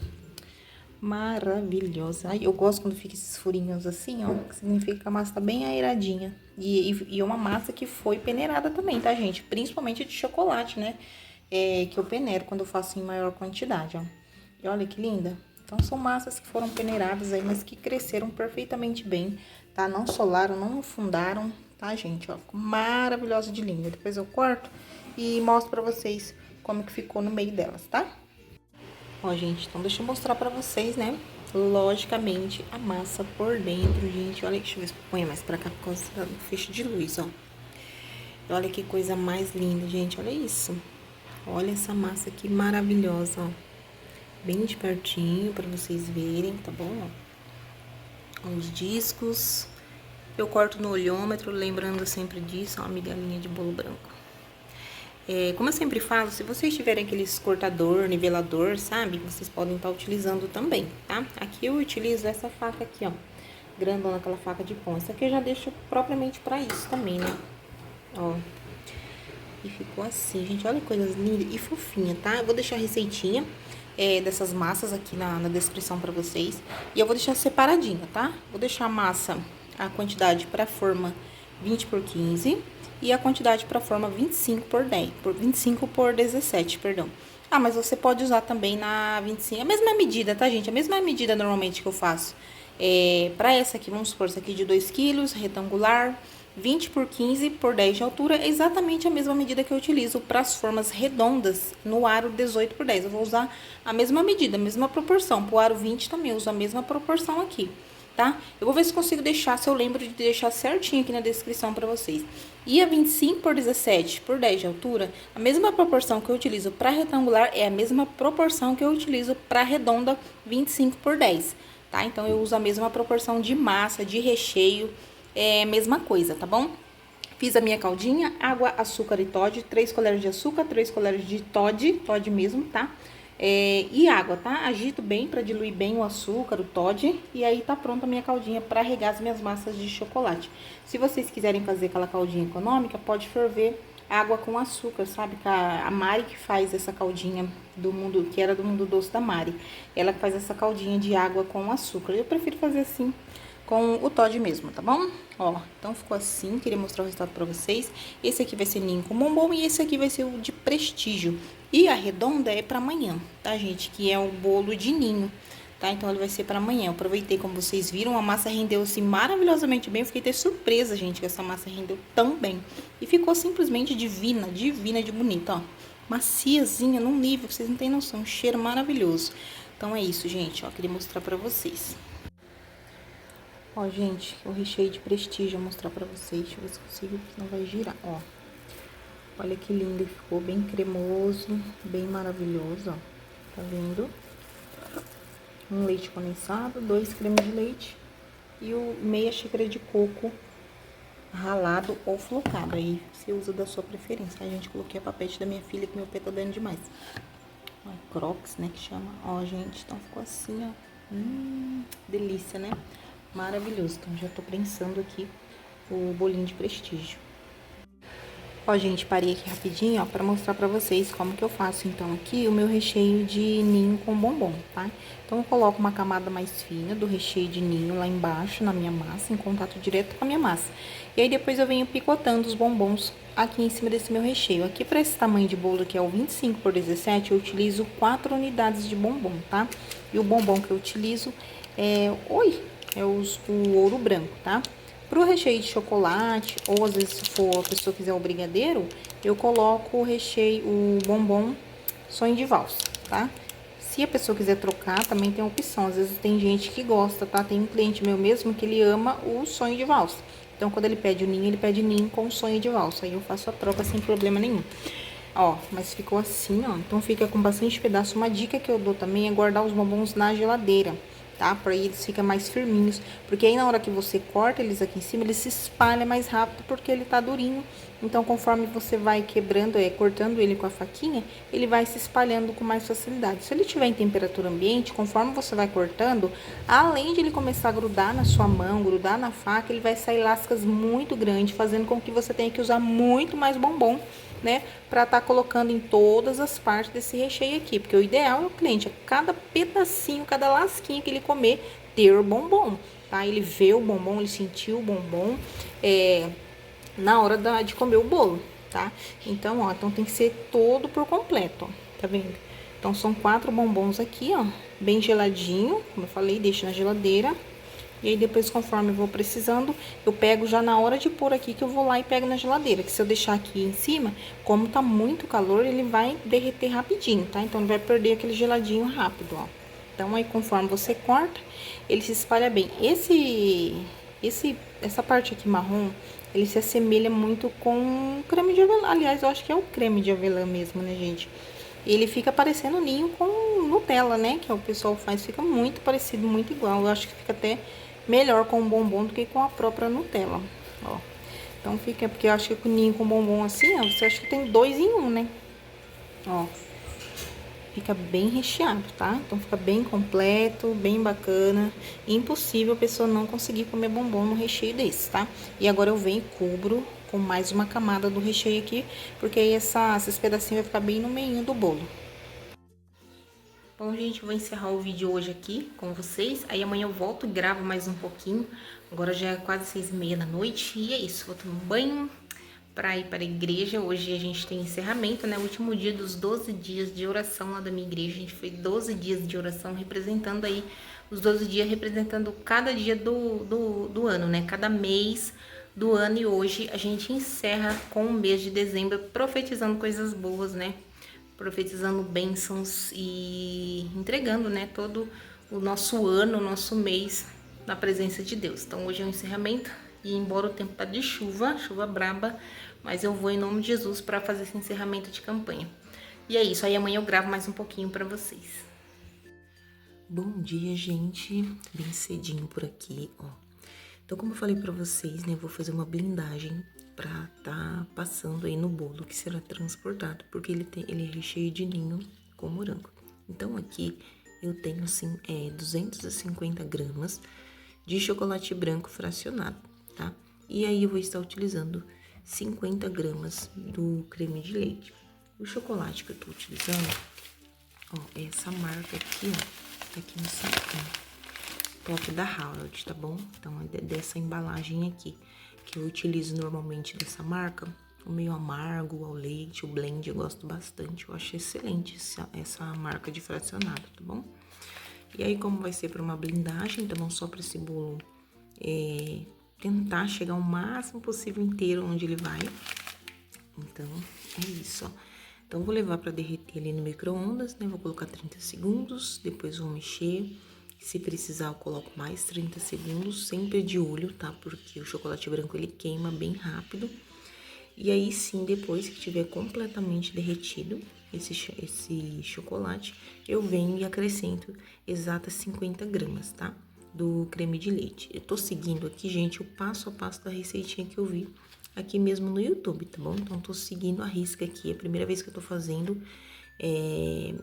Maravilhosa. Ai, eu gosto quando fica esses furinhos assim, ó, que significa que a massa tá bem airadinha. E é uma massa que foi peneirada também, tá, gente? Principalmente de chocolate, né? Que eu peneiro quando eu faço em maior quantidade, ó. E olha que linda. Então, são massas que foram peneiradas aí, mas que cresceram perfeitamente bem, tá? Não solaram, não afundaram, tá, gente? Ó, ficou maravilhosa de linda. Depois eu corto e mostro pra vocês como que ficou no meio delas, tá? Ó, gente, então deixa eu mostrar pra vocês, né? Logicamente, a massa por dentro, gente. Olha, deixa eu ver se eu ponho mais pra cá por causa do feixe de luz, ó. Olha que coisa mais linda, gente. Olha isso. Olha essa massa aqui maravilhosa, ó. Bem de pertinho pra vocês verem, tá bom? Ó, os discos. Eu corto no olhômetro, lembrando sempre disso, ó, a migalhinha de bolo branco. Como eu sempre falo, se vocês tiverem aqueles cortador, nivelador, sabe? Vocês podem estar utilizando também, tá? Aqui eu utilizo essa faca aqui, ó. Grandona, aquela faca de pão. Essa aqui eu já deixo propriamente pra isso também, né? Ó. E ficou assim, gente. Olha que coisas lindas e fofinha, tá? Eu vou deixar a receitinha dessas massas aqui na descrição pra vocês. E eu vou deixar separadinha, tá? Vou deixar a massa, a quantidade pra forma 20 por 15... E a quantidade para forma 25 por 17, perdão. Ah, mas você pode usar também na 25, a mesma medida, tá, gente? A mesma medida normalmente que eu faço. Para essa aqui, vamos supor, essa aqui de 2 quilos, retangular. 20 por 15 por 10 de altura, é exatamente a mesma medida que eu utilizo para as formas redondas no aro 18 por 10. Eu vou usar a mesma medida, a mesma proporção. Para o aro 20 também eu uso a mesma proporção aqui, tá? Eu vou ver se consigo deixar, se eu lembro de deixar certinho aqui na descrição para vocês. E a 25 por 17 por 10 de altura, a mesma proporção que eu utilizo para retangular é a mesma proporção que eu utilizo para redonda 25 por 10, tá? Então eu uso a mesma proporção de massa, de recheio, mesma coisa, tá bom? Fiz a minha caldinha, água, açúcar e Toddy, 3 colheres de açúcar, 3 colheres de Toddy mesmo, tá? E água, tá? Agito bem para diluir bem o açúcar, o Toddy, e aí tá pronta a minha caldinha para regar as minhas massas de chocolate. Se vocês quiserem fazer aquela caldinha econômica, pode ferver água com açúcar, sabe? A Mari que faz essa caldinha do mundo, que era do Mundo Doce da Mari. Ela faz essa caldinha de água com açúcar. Eu prefiro fazer assim, com o Toddy mesmo, tá bom? Ó, então ficou assim, queria mostrar o resultado pra vocês. Esse aqui vai ser ninho com bombom e esse aqui vai ser o de prestígio. E a redonda é pra amanhã, tá, gente? Que é o bolo de ninho, tá? Então ele vai ser pra amanhã. Eu aproveitei, como vocês viram, a massa rendeu assim maravilhosamente bem. Eu fiquei até surpresa, gente, que essa massa rendeu tão bem. E ficou simplesmente divina, divina de bonita, ó. Maciazinha, num nível que vocês não têm noção, um cheiro maravilhoso. Então é isso, gente, ó, queria mostrar pra vocês. Ó, gente, o recheio de prestígio, vou mostrar pra vocês. Deixa eu ver se consigo, senão vai girar, ó. Olha que lindo, ficou bem cremoso, bem maravilhoso, ó. Tá vendo? Um leite condensado, 2 cremes de leite e meia xícara de coco ralado ou flocado. Aí você usa da sua preferência. A gente coloquei a papete da minha filha, que meu pé tá dando demais. Ó, Crocs, né, que chama. Ó, gente, então ficou assim, ó. Delícia, né? Maravilhoso. Então, já tô prensando aqui o bolinho de prestígio. Ó, gente, parei aqui rapidinho, ó, pra mostrar pra vocês como que eu faço, então, aqui o meu recheio de ninho com bombom, tá? Então, eu coloco uma camada mais fina do recheio de ninho lá embaixo na minha massa, em contato direto com a minha massa. E aí, depois eu venho picotando os bombons aqui em cima desse meu recheio. Aqui, pra esse tamanho de bolo, que é o 25 por 17, eu utilizo 4 unidades de bombom, tá? E o bombom que eu utilizo é o ouro branco, tá? Pro recheio de chocolate, ou às vezes se for a pessoa quiser o brigadeiro, eu coloco o bombom sonho de valsa, tá? Se a pessoa quiser trocar, também tem a opção. Às vezes tem gente que gosta, tá? Tem um cliente meu mesmo que ele ama o sonho de valsa. Então, quando ele pede ele pede ninho com sonho de valsa. Aí eu faço a troca sem problema nenhum. Ó, mas ficou assim, ó. Então, fica com bastante pedaço. Uma dica que eu dou também é guardar os bombons na geladeira, tá? Pra aí eles ficam mais firminhos. Porque aí na hora que você corta eles aqui em cima, eles se espalham mais rápido porque ele tá durinho. Então, conforme você vai quebrando, cortando ele com a faquinha, ele vai se espalhando com mais facilidade. Se ele estiver em temperatura ambiente, conforme você vai cortando, além de ele começar a grudar na sua mão, grudar na faca, ele vai sair lascas muito grandes, fazendo com que você tenha que usar muito mais bombom, né, para estar colocando em todas as partes desse recheio aqui, porque o ideal é o cliente, a cada pedacinho, cada lasquinha que ele comer, ter o bombom, tá? Ele vê o bombom, ele sentiu o bombom, na hora de comer o bolo, tá? Então, ó, então tem que ser todo por completo, ó, tá vendo? Então, são 4 bombons aqui, ó, bem geladinho, como eu falei, deixo na geladeira. E aí, depois, conforme eu vou precisando, eu pego já na hora de pôr aqui, que eu vou lá e pego na geladeira. Que se eu deixar aqui em cima, como tá muito calor, ele vai derreter rapidinho, tá? Então, ele vai perder aquele geladinho rápido, ó. Então, aí, conforme você corta, ele se espalha bem. Essa parte aqui marrom, ele se assemelha muito com creme de avelã. Aliás, eu acho que é o creme de avelã mesmo, né, gente? Ele fica parecendo ninho com Nutella, né? Que o pessoal faz, fica muito parecido, muito igual. Eu acho que fica até melhor com o bombom do que com a própria Nutella, ó. Então fica, porque eu acho que com ninho com bombom assim, ó, você acha que tem 2 em 1, né? Ó, fica bem recheado, tá? Então fica bem completo, bem bacana. Impossível a pessoa não conseguir comer bombom no recheio desse, tá? E agora eu venho e cubro com mais uma camada do recheio aqui, porque aí esses pedacinhos vai ficar bem no meio do bolo. Bom, gente, eu vou encerrar o vídeo hoje aqui com vocês. Aí amanhã eu volto e gravo mais um pouquinho. Agora já é quase 6h30 da noite. E é isso, vou tomar um banho pra ir para a igreja. Hoje a gente tem encerramento, né? O último dia dos 12 dias de oração lá da minha igreja. A gente foi 12 dias de oração, representando aí os 12 dias, representando cada dia do ano, né? Cada mês do ano e hoje a gente encerra com o mês de dezembro profetizando coisas boas, né? Profetizando bênçãos e entregando, né, todo o nosso ano, o nosso mês na presença de Deus. Então hoje é o encerramento e embora o tempo tá de chuva, chuva braba, mas eu vou em nome de Jesus para fazer esse encerramento de campanha. E é isso, aí amanhã eu gravo mais um pouquinho para vocês. Bom dia, gente, bem cedinho por aqui, ó. Então, como eu falei pra vocês, né, eu vou fazer uma blindagem pra tá passando aí no bolo que será transportado, porque ele é recheio de ninho com morango. Então, aqui eu tenho, assim, 250 gramas de chocolate branco fracionado, tá? E aí eu vou estar utilizando 50 gramas do creme de leite. O chocolate que eu tô utilizando, ó, é essa marca aqui, ó, tá aqui no saquinho. Top da Howard, tá bom? Então, é dessa embalagem aqui, que eu utilizo normalmente dessa marca. O meio amargo, ao leite, o blend, eu gosto bastante. Eu acho excelente essa marca de fracionado, tá bom? E aí, como vai ser para uma blindagem, tá bom? Só para esse bolo tentar chegar o máximo possível inteiro onde ele vai. Então, é isso, ó. Então, vou levar para derreter ali no micro-ondas, né? Vou colocar 30 segundos, depois vou mexer. Se precisar, eu coloco mais 30 segundos, sempre de olho, tá? Porque o chocolate branco, ele queima bem rápido. E aí, sim, depois que tiver completamente derretido esse chocolate, eu venho e acrescento exatas 50 gramas, tá? Do creme de leite. Eu tô seguindo aqui, gente, o passo a passo da receitinha que eu vi aqui mesmo no YouTube, tá bom? Então, tô seguindo a risca aqui. É a primeira vez que eu tô fazendo.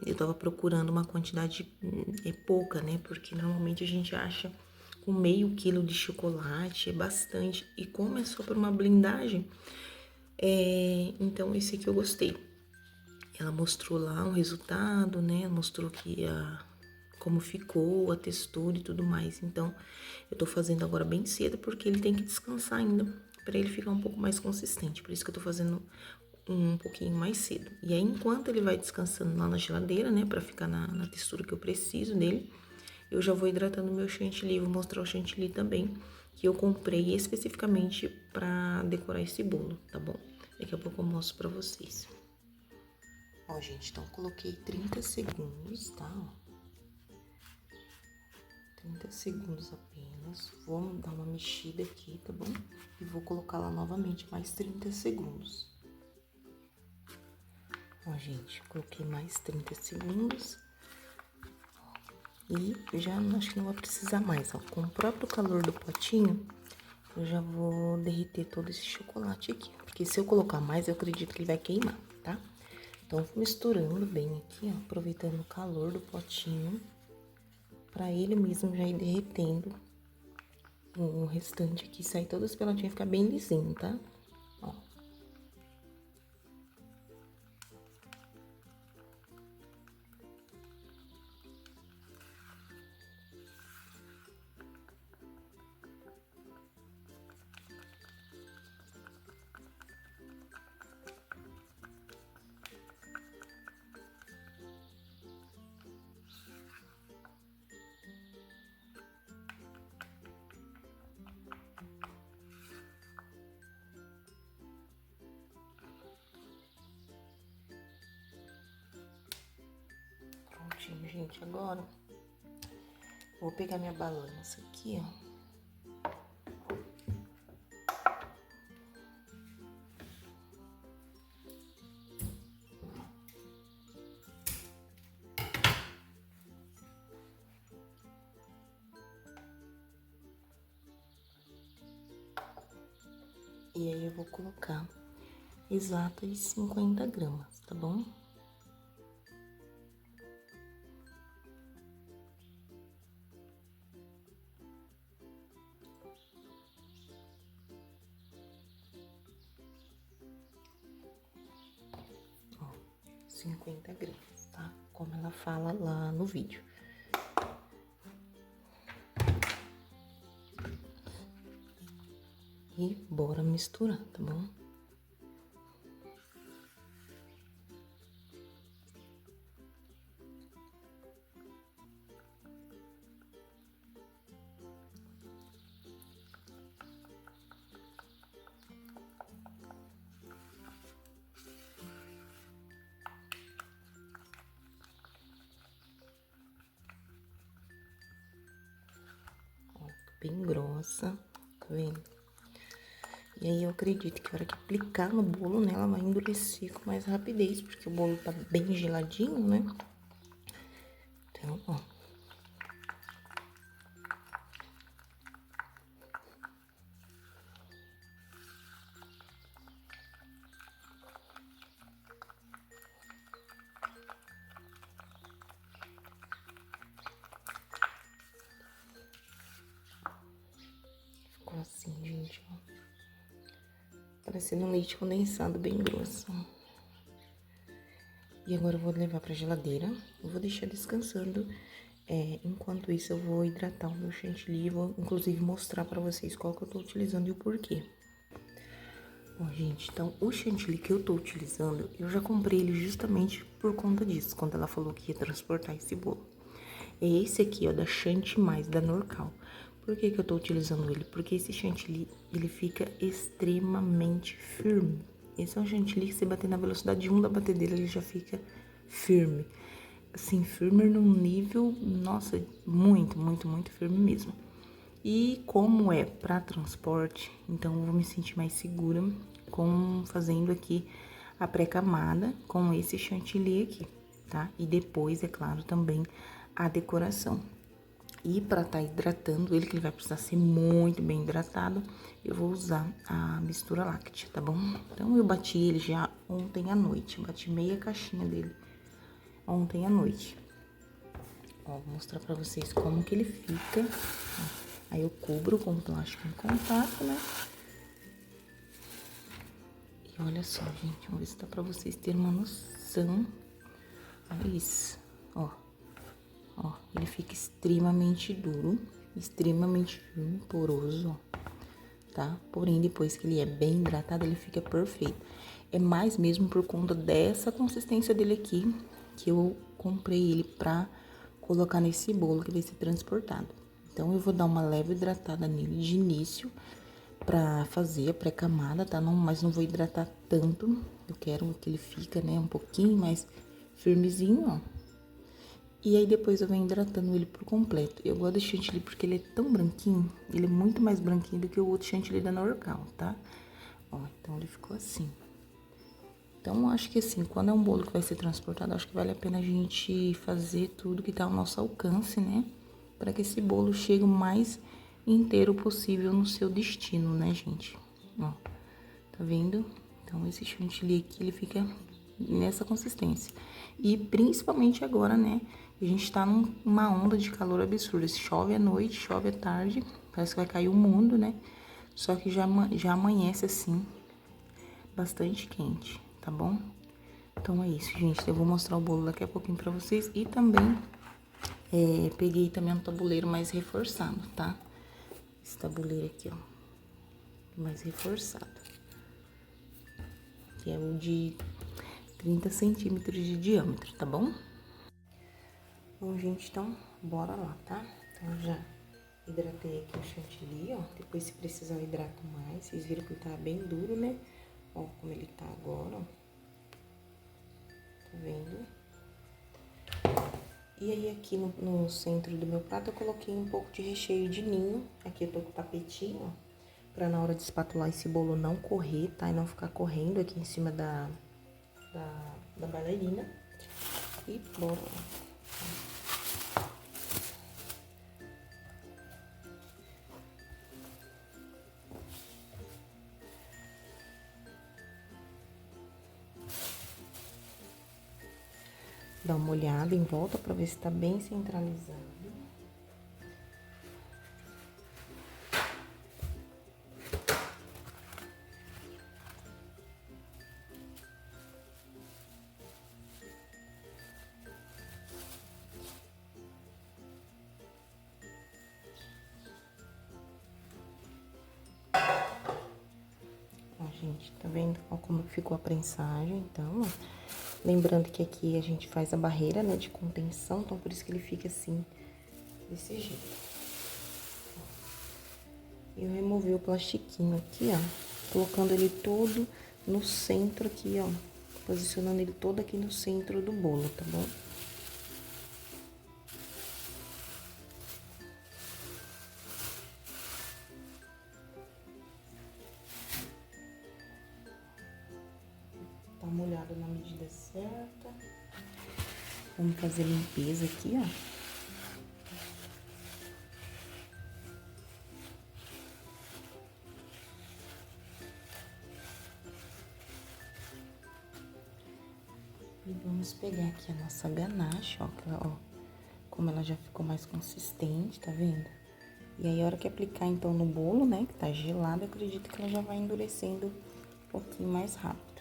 Eu tava procurando uma quantidade pouca, né? Porque normalmente a gente acha com meio quilo de chocolate, é bastante. E como é só para uma blindagem, então esse aqui eu gostei. Ela mostrou lá um resultado, né? Mostrou que como ficou, a textura e tudo mais. Então, eu tô fazendo agora bem cedo, porque ele tem que descansar ainda, para ele ficar um pouco mais consistente. Por isso que eu tô fazendo um pouquinho mais cedo. E aí, enquanto ele vai descansando lá na geladeira, né, pra ficar na textura que eu preciso dele, eu já vou hidratando o meu chantilly. Vou mostrar o chantilly também, que eu comprei especificamente pra decorar esse bolo, tá bom? Daqui a pouco eu mostro pra vocês. Ó, gente, então coloquei 30 segundos, tá? 30 segundos apenas. Vou dar uma mexida aqui, tá bom? E vou colocar lá novamente mais 30 segundos. Ó, gente, coloquei mais 30 segundos. E já acho que não vai precisar mais, ó. Com o próprio calor do potinho, eu já vou derreter todo esse chocolate aqui. Porque se eu colocar mais, eu acredito que ele vai queimar, tá? Então, vou misturando bem aqui, ó. Aproveitando o calor do potinho, pra ele mesmo já ir derretendo o restante aqui. Sair todas as pelotinhas, ficar bem lisinho, tá? Ó. Prontinho, gente. Agora, vou pegar minha balança aqui, ó. E aí, eu vou colocar exatas 50 gramas, tá bom? Ó, 50 gramas, tá? Como ela fala lá no vídeo. E bora misturar, tá bom? bem grossa, tá vendo? E aí eu acredito que a hora que aplicar no bolo, né, ela vai endurecer com mais rapidez, porque o bolo tá bem geladinho, né? Então, ó. Ficou assim, gente, ó. Parecendo um leite condensado bem grosso. E agora eu vou levar pra geladeira. Eu vou deixar descansando. Enquanto isso, eu vou hidratar o meu chantilly. Vou, inclusive, mostrar pra vocês qual que eu tô utilizando e o porquê. Ó, gente, então, o chantilly que eu tô utilizando, eu já comprei ele justamente por conta disso, quando ela falou que ia transportar esse bolo. É esse aqui, ó, da Chante Mais, da Norcal. Por que que eu tô utilizando ele? Porque esse chantilly, ele fica extremamente firme. Esse é um chantilly que você bater na velocidade de 1 da batedeira, ele já fica firme. Assim, firme num nível, nossa, muito, muito, muito firme mesmo. E como é para transporte, então eu vou me sentir mais segura com fazendo aqui a pré-camada com esse chantilly aqui, tá? E depois, é claro, também a decoração. E para tá hidratando ele, que ele vai precisar ser muito bem hidratado, eu vou usar a mistura láctea, tá bom? Então eu bati ele já ontem à noite, bati meia caixinha dele ontem à noite. Ó, vou mostrar pra vocês como que ele fica. Aí eu cubro com plástico em contato, né? E olha só, gente, vamos ver se dá pra vocês terem uma noção. Olha isso, ó. Ó, ele fica extremamente duro, extremamente firme, poroso, ó. Tá? Porém, depois que ele é bem hidratado, ele fica perfeito. É mais mesmo por conta dessa consistência dele aqui, que eu comprei ele pra colocar nesse bolo que vai ser transportado. Então, eu vou dar uma leve hidratada nele de início, pra fazer a pré-camada, tá? Não, mas não vou hidratar tanto. Eu quero que ele fica, né, um pouquinho mais firmezinho, ó. E aí depois eu venho hidratando ele por completo. Eu gosto desse chantilly porque ele é tão branquinho, ele é muito mais branquinho do que o outro chantilly da Norcal, tá? Ó, então ele ficou assim. Então, acho que assim, quando é um bolo que vai ser transportado, acho que vale a pena a gente fazer tudo que tá ao nosso alcance, né? Para que esse bolo chegue o mais inteiro possível no seu destino, né, gente? Ó, tá vendo? Então, esse chantilly aqui, ele fica nessa consistência. E principalmente agora, né? A gente tá numa onda de calor absurda. Chove à noite, chove à tarde, parece que vai cair o mundo, né? Só que já amanhece assim, bastante quente, tá bom? Então é isso, gente. Eu vou mostrar o bolo daqui a pouquinho pra vocês. E também, peguei também um tabuleiro mais reforçado, tá? Esse tabuleiro aqui, ó, mais reforçado. Que é o de 30 centímetros de diâmetro, tá bom? Bom, gente, então, bora lá, tá? Então, já hidratei aqui o chantilly, ó. Depois, se precisar, eu hidrato mais. Vocês viram que ele tá bem duro, né? Ó, como ele tá agora, ó. Tá vendo? E aí, aqui no centro do meu prato, eu coloquei um pouco de recheio de ninho. Aqui eu tô com o tapetinho, ó. Pra na hora de espatular esse bolo não correr, tá? E não ficar correndo aqui em cima da bailarina. E bora lá. Dá uma olhada em volta pra ver se tá bem centralizado. Ó, gente, tá vendo? Ó, como ficou a prensagem, então, ó. Lembrando que aqui a gente faz a barreira, né, de contenção, então por isso que ele fica assim, desse jeito. Eu removi o plastiquinho aqui, ó, colocando ele todo no centro aqui, ó, posicionando ele todo aqui no centro do bolo, tá bom? uma olhada na medida certa. Vamos fazer limpeza aqui, ó. E vamos pegar aqui a nossa ganache, ó, como ela já ficou mais consistente, tá vendo? E aí, a hora que aplicar, então, no bolo, né, que tá gelado, eu acredito que ela já vai endurecendo um pouquinho mais rápido.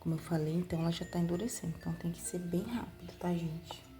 Como eu falei, então, ela já tá endurecendo. Então, tem que ser bem rápido, tá, gente?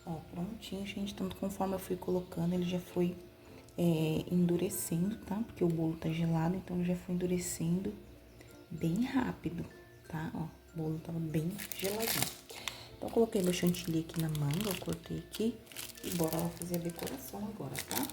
Ó, prontinho, gente. Então, conforme eu fui colocando, ele já foi endurecendo, tá? Porque o bolo tá gelado, então ele já foi endurecendo bem rápido, tá? Ó, o bolo tava bem geladinho. Então, eu coloquei meu chantilly aqui na manga, eu cortei aqui. E bora lá fazer a decoração agora, tá?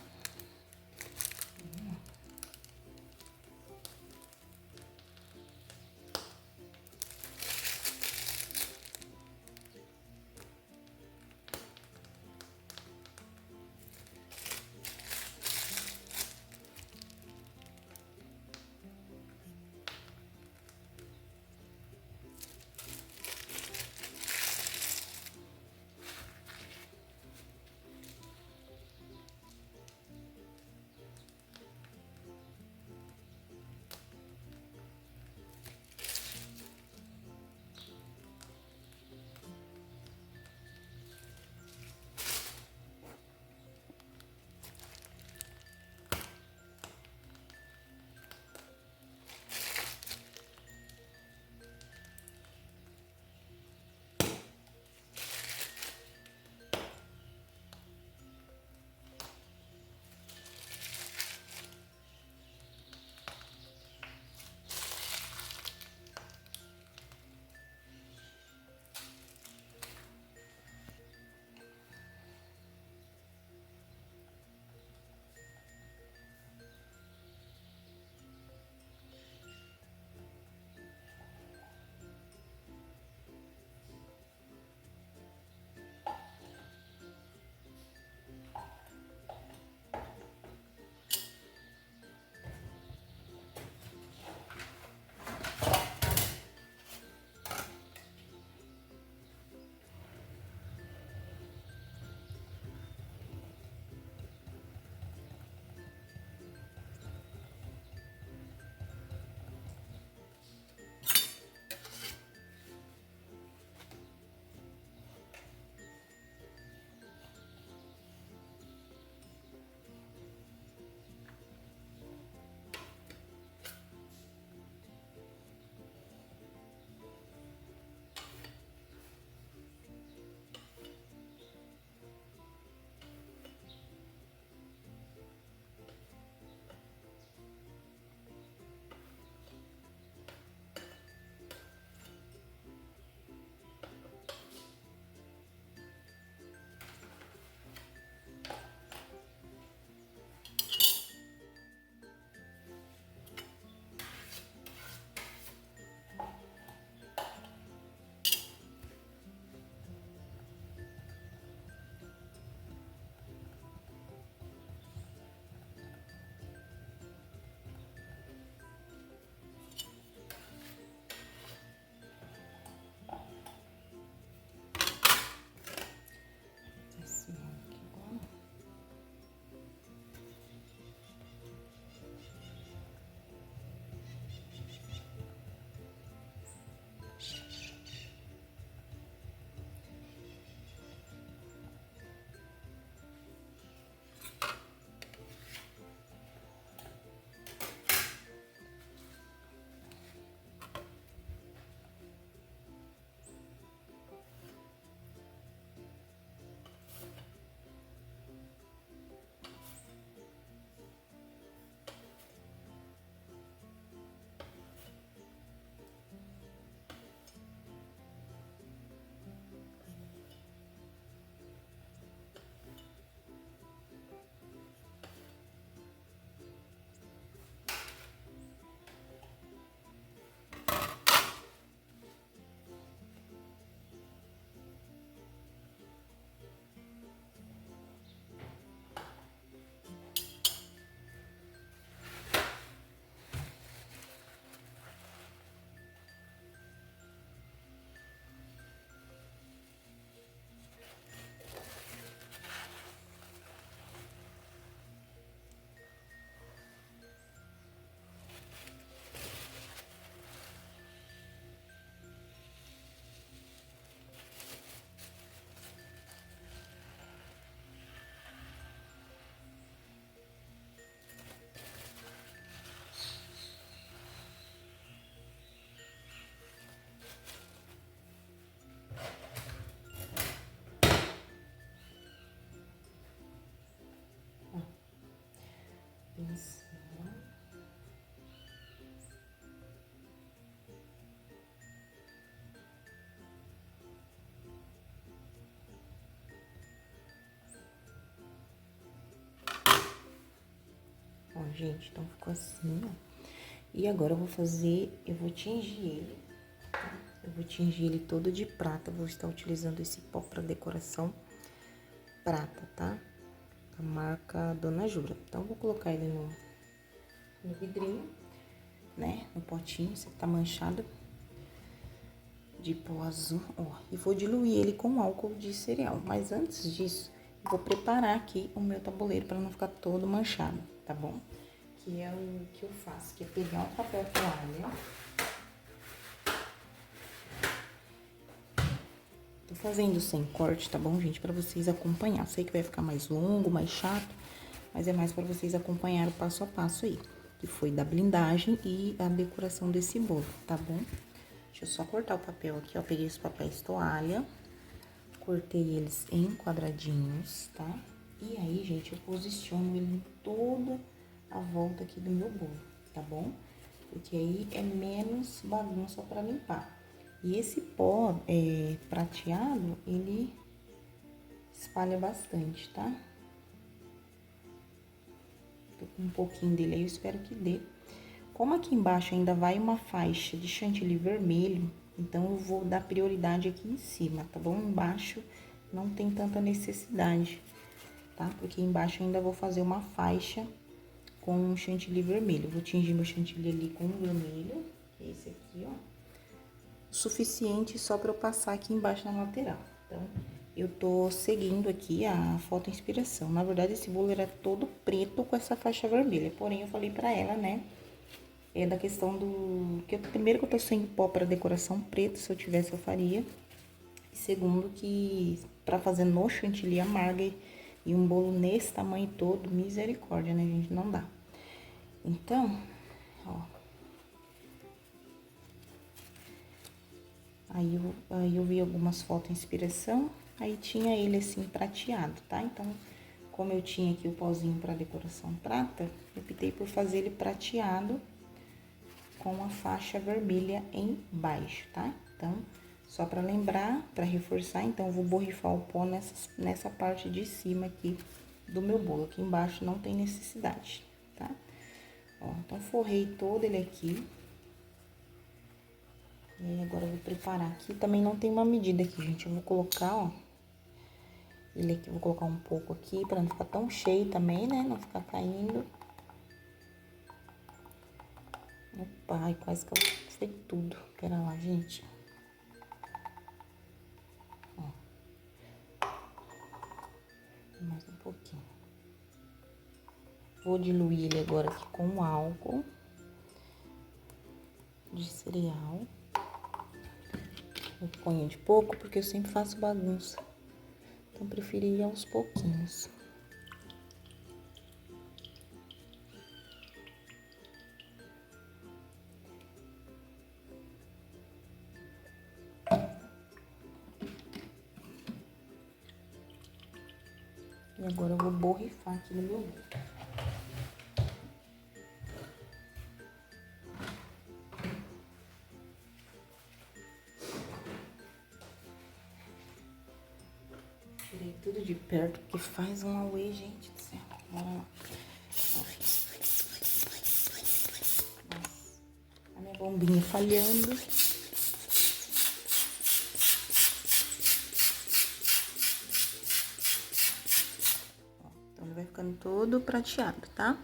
gente? Então, ficou assim, ó. E agora eu vou tingir ele. Eu vou tingir ele todo de prata. Vou estar utilizando esse pó para decoração prata, tá? A marca Dona Jura. Então, vou colocar ele no vidrinho, né? No potinho, esse aqui tá manchado de pó azul, ó. E vou diluir ele com álcool de cereal. Mas antes disso, eu vou preparar aqui o meu tabuleiro para não ficar todo manchado, tá bom? Que é o que eu faço, que é pegar um papel toalha. Tô fazendo sem corte, tá bom, gente? Pra vocês acompanhar. Sei que vai ficar mais longo, mais chato, mas é mais pra vocês acompanhar o passo a passo aí. Que foi da blindagem e a decoração desse bolo, tá bom? Deixa eu só cortar o papel aqui, ó. Peguei os papéis toalha, cortei eles em quadradinhos, tá? E aí, gente, eu posiciono ele em toda a volta aqui do meu bolo, tá bom? Porque aí é menos bagunça pra limpar. E esse pó prateado, ele espalha bastante, tá? Tô com um pouquinho dele aí, eu espero que dê. Como aqui embaixo ainda vai uma faixa de chantilly vermelho, então eu vou dar prioridade aqui em cima, tá bom? Embaixo não tem tanta necessidade, tá? Porque embaixo ainda vou fazer uma faixa com chantilly vermelho. Vou tingir meu chantilly ali com vermelho, que é esse aqui, ó. Suficiente só para eu passar aqui embaixo na lateral. Então, eu tô seguindo aqui a foto inspiração. Na verdade, esse bolo era todo preto com essa faixa vermelha. Porém, eu falei pra ela, né, da questão do... primeiro que eu tô sem pó para decoração preto, se eu tivesse eu faria. E segundo que pra fazer no chantilly amarga e um bolo nesse tamanho todo, misericórdia, né, gente? Não dá. Então, ó... Aí eu vi algumas fotos inspiração, aí tinha ele assim prateado, tá? Então, como eu tinha aqui o pozinho para decoração prata, eu optei por fazer ele prateado com a faixa vermelha embaixo, tá? Então, só para lembrar, para reforçar, então eu vou borrifar o pó nessa parte de cima aqui do meu bolo. Aqui embaixo não tem necessidade, tá? Ó, então forrei todo ele aqui. E aí, agora eu vou preparar aqui. Também não tem uma medida aqui, gente. Eu vou colocar, ó. Ele aqui, vou colocar um pouco aqui, pra não ficar tão cheio também, né? Não ficar caindo. Opa, ai, quase que eu fiz tudo. Pera lá, gente. Ó. Mais um pouquinho. Vou diluir ele agora aqui com álcool de cereal. Eu ponho de pouco, porque eu sempre faço bagunça. Então, preferi ir aos pouquinhos. E agora eu vou borrifar aqui no meu bolo. Tirei tudo de perto, porque faz um auê, gente do céu. Bora lá. Nossa, a minha bombinha falhando. Ó, então, ele vai ficando todo prateado, tá?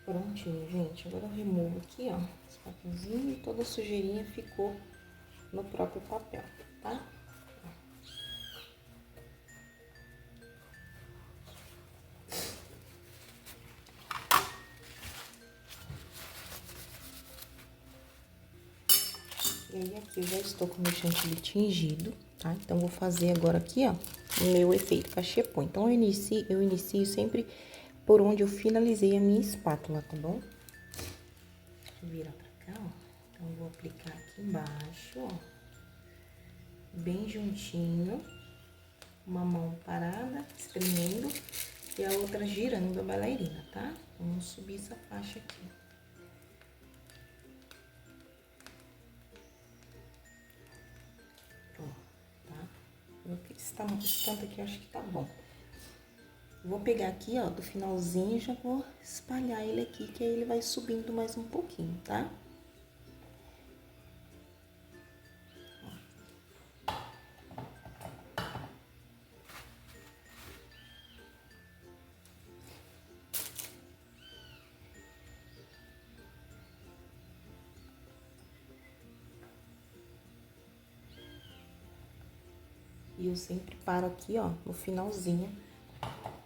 Prontinho, gente. Agora eu removo aqui, ó, os papelzinhos e toda a sujeirinha ficou no próprio papel, tá? E aí, aqui eu já estou com o meu chantilly tingido, tá? Então, vou fazer agora aqui, ó, o meu efeito cachepô. Então, eu inicio sempre por onde eu finalizei a minha espátula, tá bom? Deixa eu virar pra cá, ó. Então, eu vou aplicar aqui embaixo, ó. Bem juntinho. Uma mão parada, espremendo, e a outra girando a bailarina, tá? Vamos subir essa faixa aqui. Esse tanto aqui eu acho que tá bom. Vou pegar aqui, ó, do finalzinho e já vou espalhar ele aqui, que aí ele vai subindo mais um pouquinho, tá? E eu sempre paro aqui, ó, no finalzinho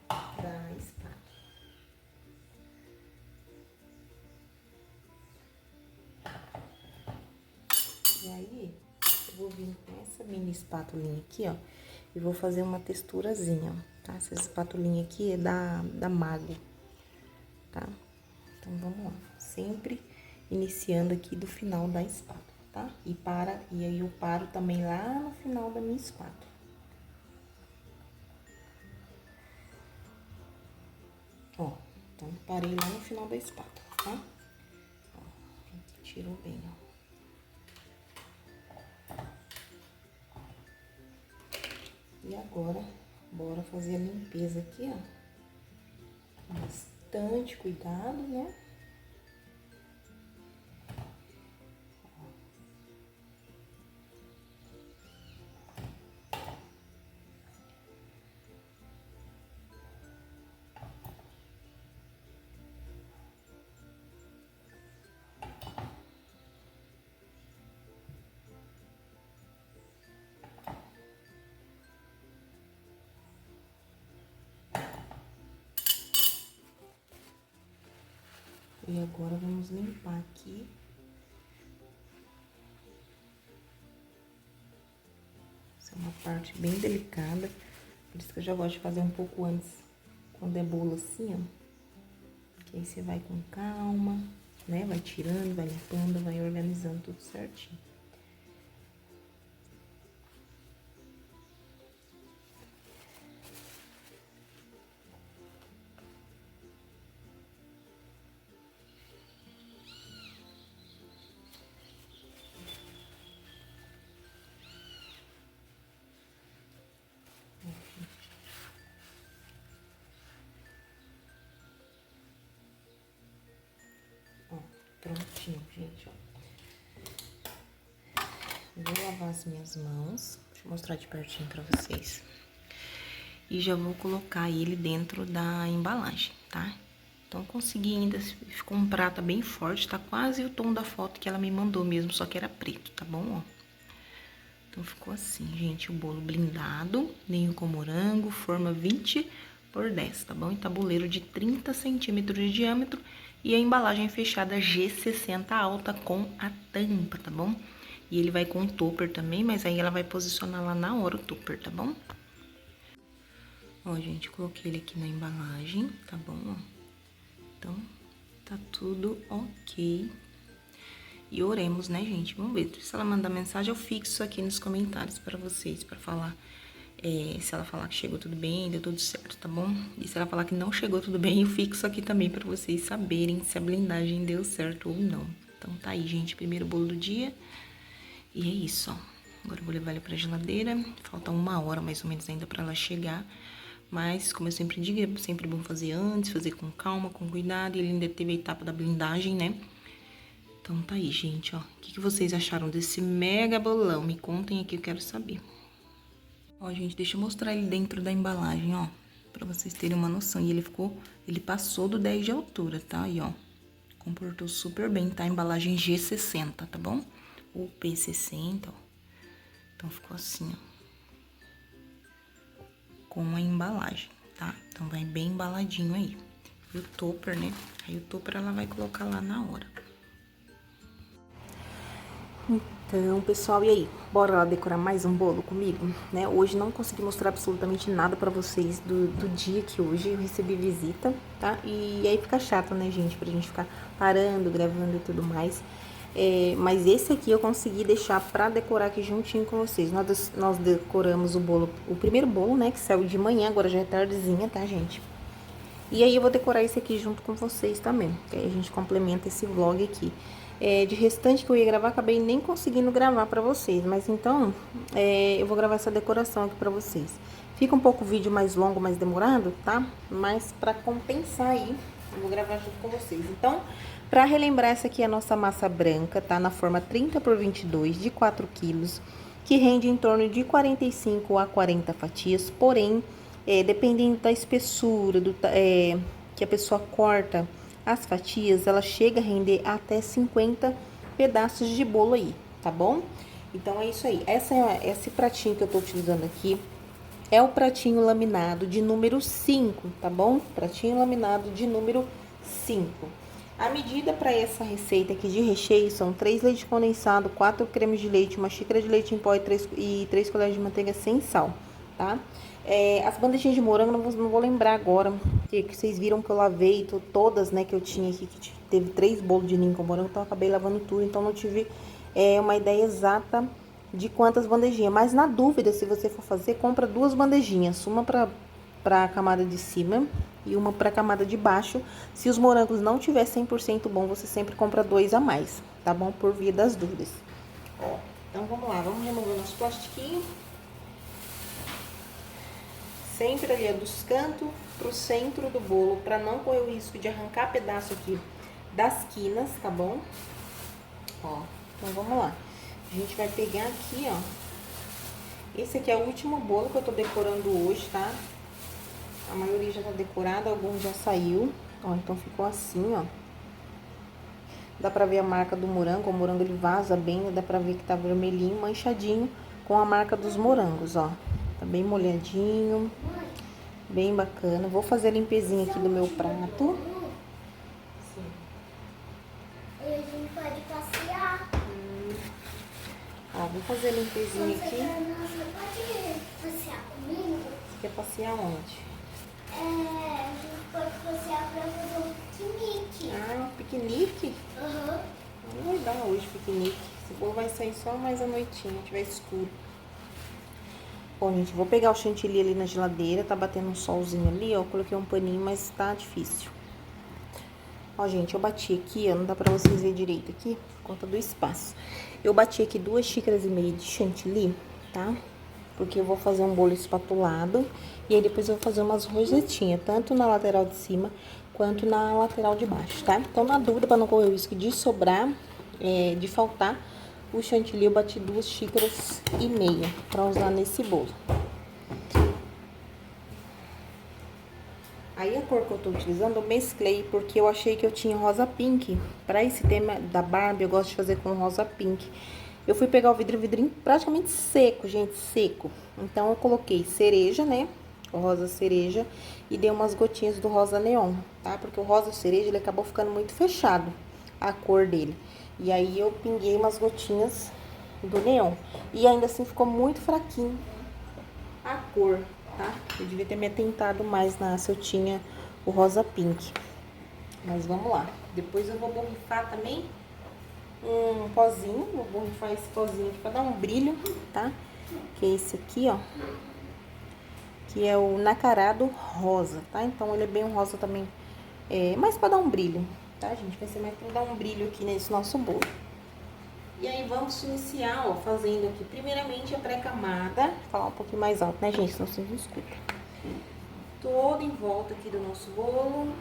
da espátula. E aí, eu vou vir com essa mini espátulinha aqui, ó, e vou fazer uma texturazinha, ó, tá? Essa espátulinha aqui é da Mago, tá? Então, vamos lá. Sempre iniciando aqui do final da espátula, tá? E aí eu paro também lá no final da minha espátula. Ó, então, parei lá no final da espátula, tá? Ó, tirou bem, ó. E agora, bora fazer a limpeza aqui, ó. Com bastante cuidado, né? E agora, vamos limpar aqui. Essa é uma parte bem delicada, por isso que eu já gosto de fazer um pouco antes, quando é bolo assim, ó. Porque aí você vai com calma, né? Vai tirando, vai limpando, vai organizando tudo certinho. Prontinho, gente, ó. Vou lavar as minhas mãos. Deixa eu mostrar de pertinho pra vocês. E já vou colocar ele dentro da embalagem, tá? Então, consegui ainda, ficou um prata bem forte, tá quase o tom da foto que ela me mandou mesmo, só que era preto, tá bom, ó? Então, ficou assim, gente, o bolo blindado, ninho com morango, forma 20 por 10, tá bom? E tabuleiro de 30 centímetros de diâmetro e a embalagem fechada G60 alta com a tampa, tá bom? E ele vai com um topper também, mas aí ela vai posicionar lá na hora o topper, tá bom? Ó, gente, coloquei ele aqui na embalagem, tá bom, ó? Então, tá tudo ok. E oremos, né, gente? Vamos ver. Se ela mandar mensagem, eu fixo aqui nos comentários pra vocês, pra falar. Se ela falar que chegou tudo bem, deu tudo certo, tá bom? E se ela falar que não chegou tudo bem, eu fixo aqui também pra vocês saberem se a blindagem deu certo ou não. Então, tá aí, gente, primeiro bolo do dia. E é isso, ó. Agora eu vou levar ele pra geladeira. Falta 1 hora, mais ou menos, ainda pra ela chegar. Mas, como eu sempre digo, é sempre bom fazer antes, fazer com calma, com cuidado. E ele ainda teve a etapa da blindagem, né? Então, tá aí, gente, ó. O que vocês acharam desse mega bolão? Me contem aqui, eu quero saber. Ó, gente, deixa eu mostrar ele dentro da embalagem, ó. Pra vocês terem uma noção. E ele passou do 10 de altura, tá? Aí, ó. Comportou super bem, tá? Embalagem G60, tá bom? Ou P60, ó. Então, ficou assim, ó. Com a embalagem, tá? Então, vai bem embaladinho aí. E o topper, né? Aí, o topper ela vai colocar lá na hora. Então, pessoal, e aí? Bora lá decorar mais um bolo comigo, né? Hoje não consegui mostrar absolutamente nada pra vocês do dia que hoje eu recebi visita, tá? E aí fica chato, né, gente? Pra gente ficar parando, gravando e tudo mais. Mas esse aqui eu consegui deixar pra decorar aqui juntinho com vocês. Nós decoramos o bolo, o primeiro bolo, né, que saiu de manhã, agora já é tardezinha, tá, gente? E aí eu vou decorar esse aqui junto com vocês também, que aí a gente complementa esse vlog aqui. De restante que eu ia gravar, acabei nem conseguindo gravar pra vocês, mas então eu vou gravar essa decoração aqui pra vocês. Fica um pouco o vídeo mais longo, mais demorado, tá? Mas pra compensar aí, eu vou gravar junto com vocês. Então, pra relembrar, essa aqui é a nossa massa branca, tá? Na forma 30 por 22, de 4 quilos, que rende em torno de 45 a 40 fatias, porém, dependendo da espessura que a pessoa corta as fatias, ela chega a render até 50 pedaços de bolo aí, tá bom? Então, é isso aí. Esse pratinho que eu tô utilizando aqui é o pratinho laminado de número 5, tá bom? Pratinho laminado de número 5. A medida para essa receita aqui de recheio são 3 leite condensado, 4 cremes de leite, 1 xícara de leite em pó e 3 colheres de manteiga sem sal, tá? As bandejinhas de morango, não vou lembrar agora, que vocês viram que eu lavei todas, né, que eu tinha aqui, que teve 3 bolos de ninho com morango, então eu acabei lavando tudo, então não tive uma ideia exata de quantas bandejinhas. Mas na dúvida, se você for fazer, compra 2 bandejinhas, uma para a camada de cima e uma para a camada de baixo. Se os morangos não tiver 100% bom, você sempre compra 2 a mais, tá bom? Por via das dúvidas. Ó, então vamos lá, vamos remover nosso plastiquinho. Sempre ali dos cantos pro centro do bolo, para não correr o risco de arrancar pedaço aqui das quinas, tá bom? Ó, então vamos lá. A gente vai pegar aqui, ó. Esse aqui é o último bolo que eu tô decorando hoje, tá? A maioria já tá decorada, alguns já saiu. Ó, então ficou assim, ó. Dá pra ver a marca do morango, o morango ele vaza bem, né? Dá pra ver que tá vermelhinho, manchadinho com a marca dos morangos, ó. Tá bem molhadinho, bem bacana. Vou fazer a limpezinha aqui do meu prato. Sim. E a gente pode passear. Ó, vou fazer a limpezinha aqui. Você pode passear comigo? Você quer passear onde? A gente pode passear pra fazer um piquenique. Ah, um piquenique? Aham. Não vai dar hoje piquenique. Esse bolo vai sair só mais à noitinha, tiver escuro. Bom, gente, vou pegar o chantilly ali na geladeira. Tá batendo um solzinho ali, ó. Eu coloquei um paninho, mas tá difícil. Ó, gente, eu bati aqui, ó. Não dá pra vocês verem direito aqui, por conta do espaço. Eu bati aqui 2 xícaras e meia de chantilly, tá? Porque eu vou fazer um bolo espatulado. E aí depois eu vou fazer umas rosetinhas, tanto na lateral de cima quanto na lateral de baixo, tá? Então, na dúvida, pra não correr o risco de sobrar, de faltar, o chantilly eu bati 2 xícaras e meia pra usar nesse bolo. Aí a cor que eu tô utilizando, eu mesclei, porque eu achei que eu tinha rosa pink. Pra esse tema da Barbie, eu gosto de fazer com rosa pink. Eu fui pegar o vidrinho praticamente seco, gente, seco. Então, eu coloquei cereja, né, o rosa cereja, e dei umas gotinhas do rosa neon, tá? Porque o rosa cereja, ele acabou ficando muito fechado, a cor dele. E aí, eu pinguei umas gotinhas do neon. E ainda assim, ficou muito fraquinho a cor, tá? Eu devia ter me atentado mais se eu tinha o rosa pink. Mas vamos lá. Depois eu vou borrifar também um pozinho. Vou borrifar esse pozinho aqui pra dar um brilho, tá? Que é esse aqui, ó. Que é o nacarado rosa, tá? Então, ele é bem um rosa também. Mais pra dar um brilho, tá, gente? Vai ser mais pra dar um brilho aqui nesse nosso bolo. E aí, vamos iniciar, ó, fazendo aqui, primeiramente, a pré-camada. Vou falar um pouquinho mais alto, né, gente? Senão vocês não escutam. Todo em volta aqui do nosso bolo.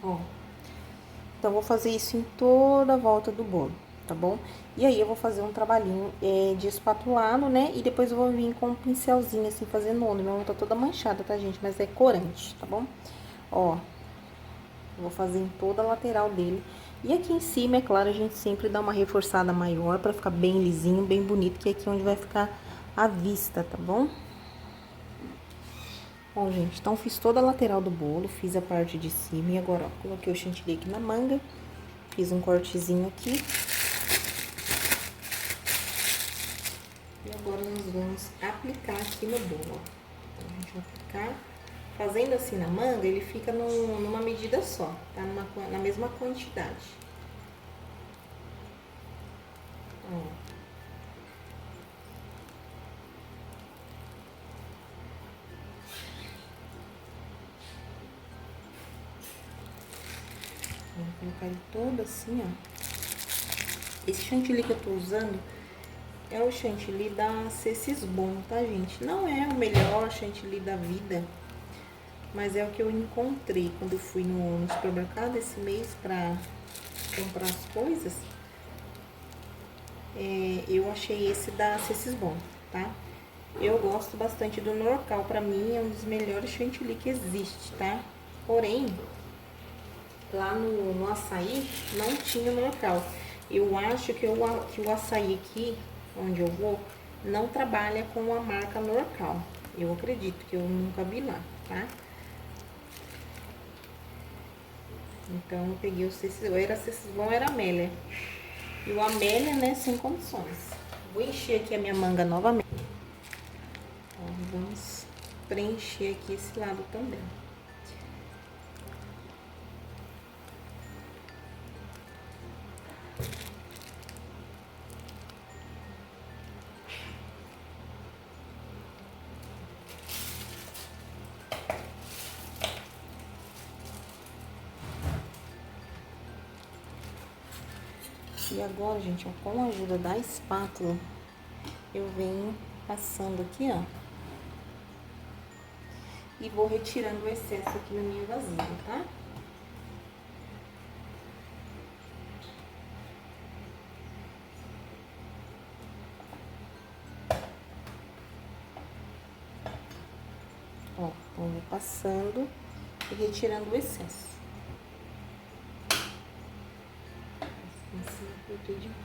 Ó. Então, vou fazer isso em toda a volta do bolo, tá bom? E aí eu vou fazer um trabalhinho de espatulado, né? E depois eu vou vir com um pincelzinho assim, fazendo onda. Minha mão tá toda manchada, tá, gente? Mas é corante, tá bom? Ó, vou fazer em toda a lateral dele. E aqui em cima, é claro, a gente sempre dá uma reforçada maior pra ficar bem lisinho, bem bonito, que é aqui onde vai ficar a vista, tá bom? Bom, gente, então fiz toda a lateral do bolo, fiz a parte de cima e agora, ó, coloquei o chantilly aqui na manga, fiz um cortezinho aqui. E agora nós vamos aplicar aqui no bolo, ó. Então, a gente vai aplicar, fazendo assim na manga, ele fica numa medida só, tá? Na mesma quantidade. Ó. Vou colocar ele todo assim, ó. Esse chantilly que eu tô usando é o chantilly da Cessisbon, tá, gente? Não é o melhor chantilly da vida, mas é o que eu encontrei quando eu fui no supermercado esse mês pra comprar as coisas. Eu achei esse da Cessisbon, tá? Eu gosto bastante do Norcal, pra mim é um dos melhores chantilly que existe, tá? Porém, lá no açaí não tinha Norcal. Eu acho que o açaí aqui, onde eu vou, não trabalha com a marca Norcal. Eu acredito que eu nunca vi lá, tá? Então, eu peguei o Cessisbon, era Cessisbon, era Amélia. E o Amélia, né, sem condições. Vou encher aqui a minha manga novamente. Ó, vamos preencher aqui esse lado também. E agora, gente, ó, com a ajuda da espátula, eu venho passando aqui, ó. E vou retirando o excesso aqui na minha vasilha, tá? Ó, então vou passando e retirando o excesso. Assim, apertei demais.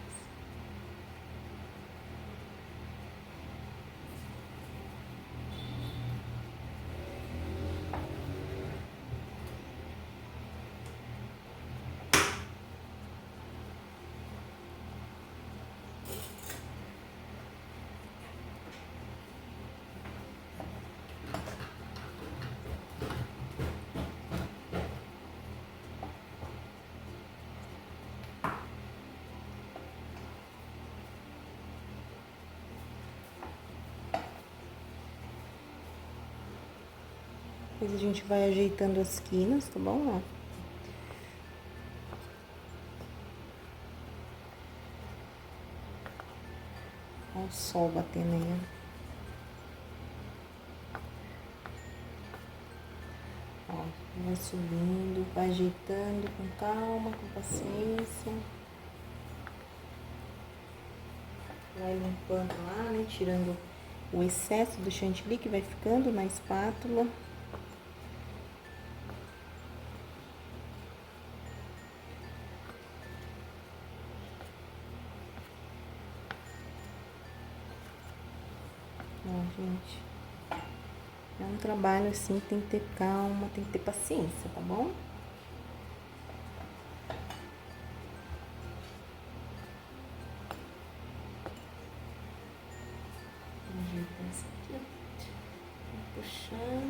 Depois a gente vai ajeitando as quinas, tá bom? Ó, o sol batendo aí, ó. Ó, vai subindo, vai ajeitando com calma, com paciência. Vai limpando lá, né? Tirando o excesso do chantilly que vai ficando na espátula. Ó, gente, é um trabalho assim, tem que ter calma, tem que ter paciência, tá bom? Ajeitar isso aqui, vou puxar.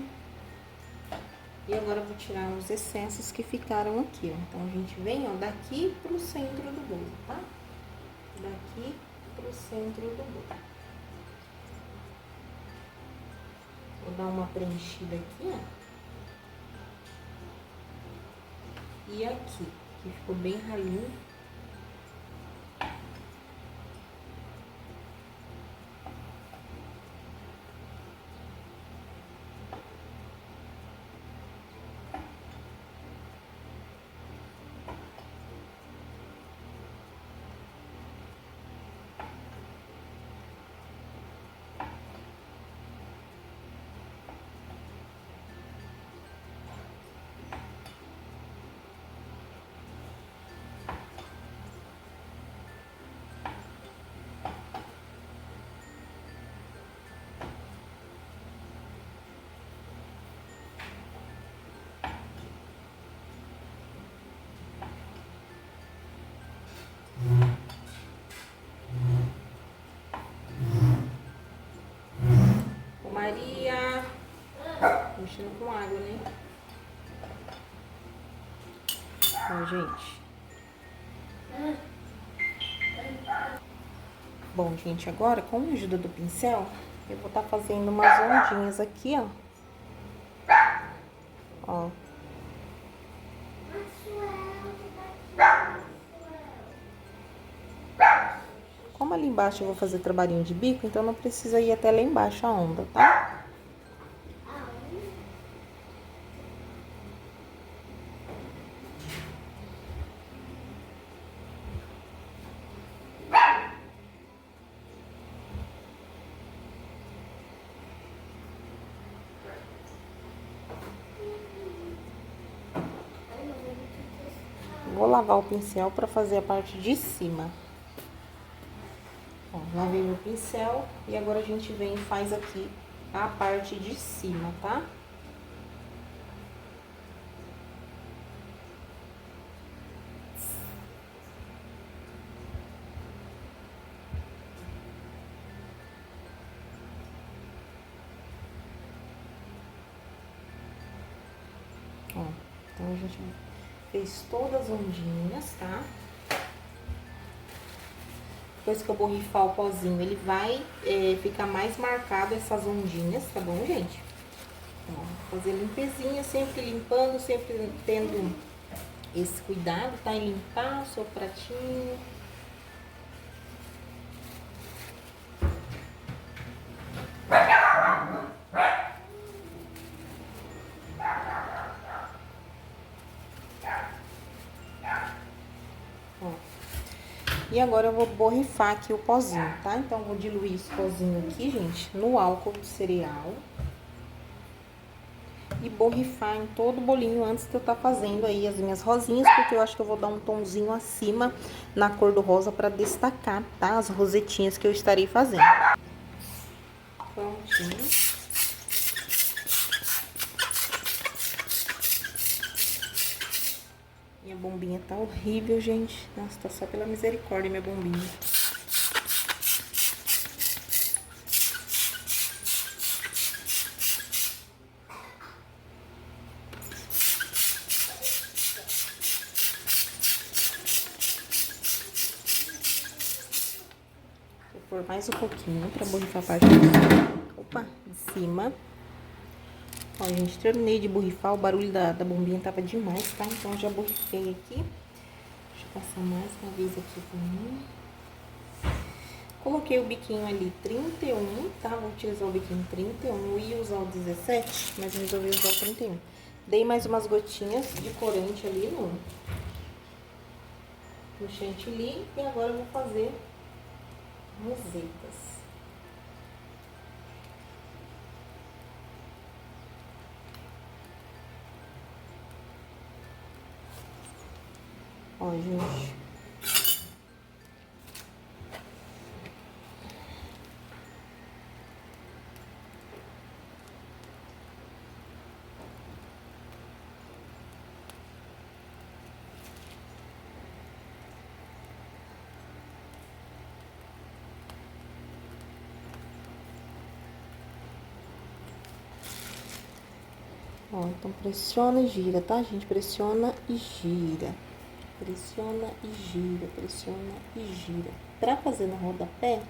E agora eu vou tirar os excessos que ficaram aqui, ó. Então, a gente vem, ó, daqui pro centro do bolo, tá? Daqui pro centro do bolo. Vou dar uma preenchida aqui, ó. E aqui, que ficou bem ralinho. mexendo com água, né? Ó, gente. Bom, gente, agora, com a ajuda do pincel, eu vou estar fazendo umas ondinhas aqui, ó. Ó. Como ali embaixo eu vou fazer trabalhinho de bico, então não precisa ir até lá embaixo a onda, tá? Vou lavar o pincel para fazer a parte de cima. Ó, lavei meu pincel e agora a gente vem e faz aqui a parte de cima, tá? Ó, então a gente fez todas as ondinhas, tá? Depois que eu borrifar o pozinho, ele vai ficar mais marcado essas ondinhas, tá bom, gente? Ó, fazer limpezinha, sempre limpando, sempre tendo esse cuidado, tá? Em limpar o seu pratinho. Ó. E agora eu vou borrifar aqui o pozinho, tá? Então, eu vou diluir esse pozinho aqui, gente, no álcool de cereal. E borrifar em todo o bolinho antes de eu estar fazendo aí as minhas rosinhas, porque eu acho que eu vou dar um tomzinho acima na cor do rosa pra destacar, tá? As rosetinhas que eu estarei fazendo. Prontinho. Minha bombinha tá horrível, gente. Nossa, tá só pela misericórdia minha bombinha. Vou pôr mais um pouquinho pra borrifar a parte de cima. Ó, gente, terminei de borrifar, o barulho da bombinha tava demais, tá? Então, eu já borrifei aqui. Deixa eu passar mais uma vez aqui também. Coloquei o biquinho ali 31, tá? Vou utilizar o biquinho 31, eu ia usar o 17, mas eu resolvi usar o 31. Dei mais umas gotinhas de corante ali no chantilly e agora eu vou fazer rosetas. Ó, gente. Ó, então pressiona e gira, tá, gente? Pressiona e gira. Pressiona e gira, pressiona e gira. Pra fazer no rodapé,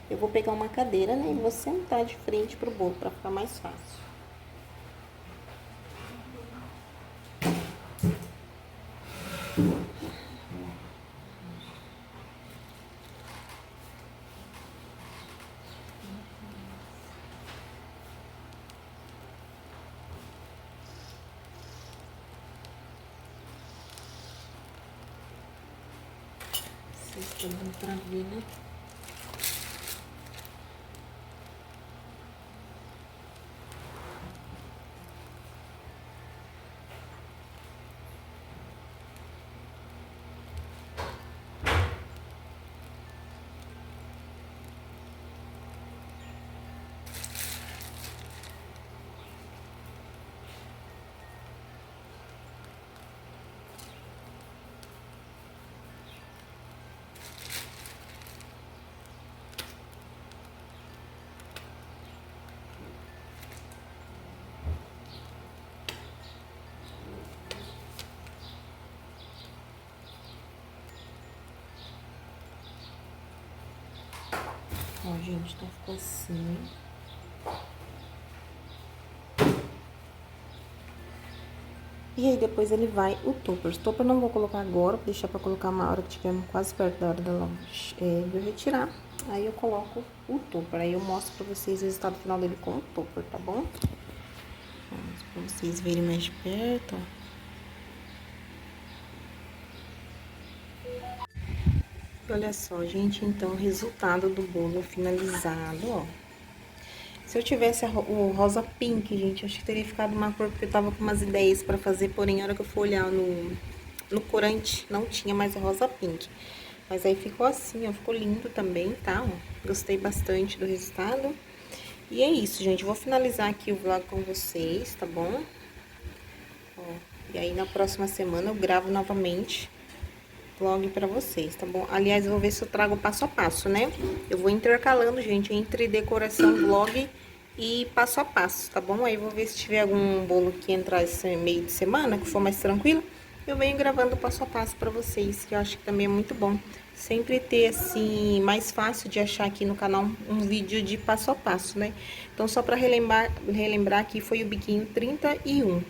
eu vou pegar uma cadeira, né? E vou sentar de frente pro bolo pra ficar mais fácil. Vocês estão dando pra ver, né? Ó, gente, então ficou assim. E aí depois ele vai o topper. O topper eu não vou colocar agora, vou deixar pra colocar uma hora que estiver quase perto da hora de eu retirar. Aí eu coloco o topper. Aí eu mostro pra vocês o resultado final dele com o topper, tá bom? Pra vocês verem mais de perto, ó. Olha só, gente, então o resultado do bolo finalizado, ó. Se eu tivesse o rosa pink, gente, acho que teria ficado uma cor, porque eu tava com umas ideias pra fazer, porém, a hora que eu for olhar no corante, não tinha mais o rosa pink. Mas aí ficou assim, ó, ficou lindo também, tá? Ó, gostei bastante do resultado. E é isso, gente, vou finalizar aqui o vlog com vocês, tá bom? Ó, e aí na próxima semana eu gravo novamente vlog pra vocês, tá bom? Aliás, eu vou ver se eu trago passo a passo, né? Eu vou intercalando, gente, entre decoração, vlog e passo a passo, tá bom? Aí eu vou ver se tiver algum bolo que entrar esse meio de semana, que for mais tranquilo, eu venho gravando passo a passo pra vocês, que eu acho que também é muito bom. Sempre ter, assim, mais fácil de achar aqui no canal um vídeo de passo a passo, né? Então, só pra relembrar aqui, foi o biquinho 31.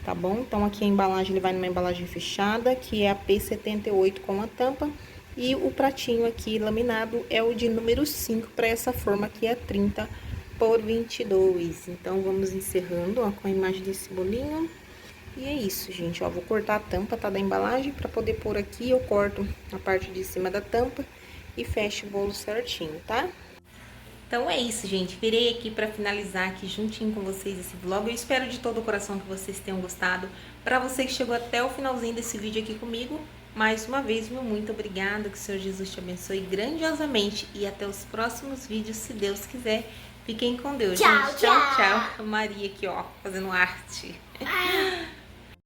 Tá bom? Então, aqui a embalagem, ele vai numa embalagem fechada, que é a P78 com a tampa. E o pratinho aqui laminado é o de número 5, para essa forma aqui é 30 por 22. Então, vamos encerrando, ó, com a imagem desse bolinho. E é isso, gente, ó, vou cortar a tampa, tá, da embalagem, para poder pôr aqui. Eu corto a parte de cima da tampa e fecho o bolo certinho, tá? Então é isso, gente. Virei aqui para finalizar aqui juntinho com vocês esse vlog. Eu espero de todo o coração que vocês tenham gostado. Para você que chegou até o finalzinho desse vídeo aqui comigo, mais uma vez, meu muito obrigada. Que o Senhor Jesus te abençoe grandiosamente. E até os próximos vídeos, se Deus quiser. Fiquem com Deus, Tchau, gente. Tchau, tchau. A Maria aqui, ó, fazendo arte.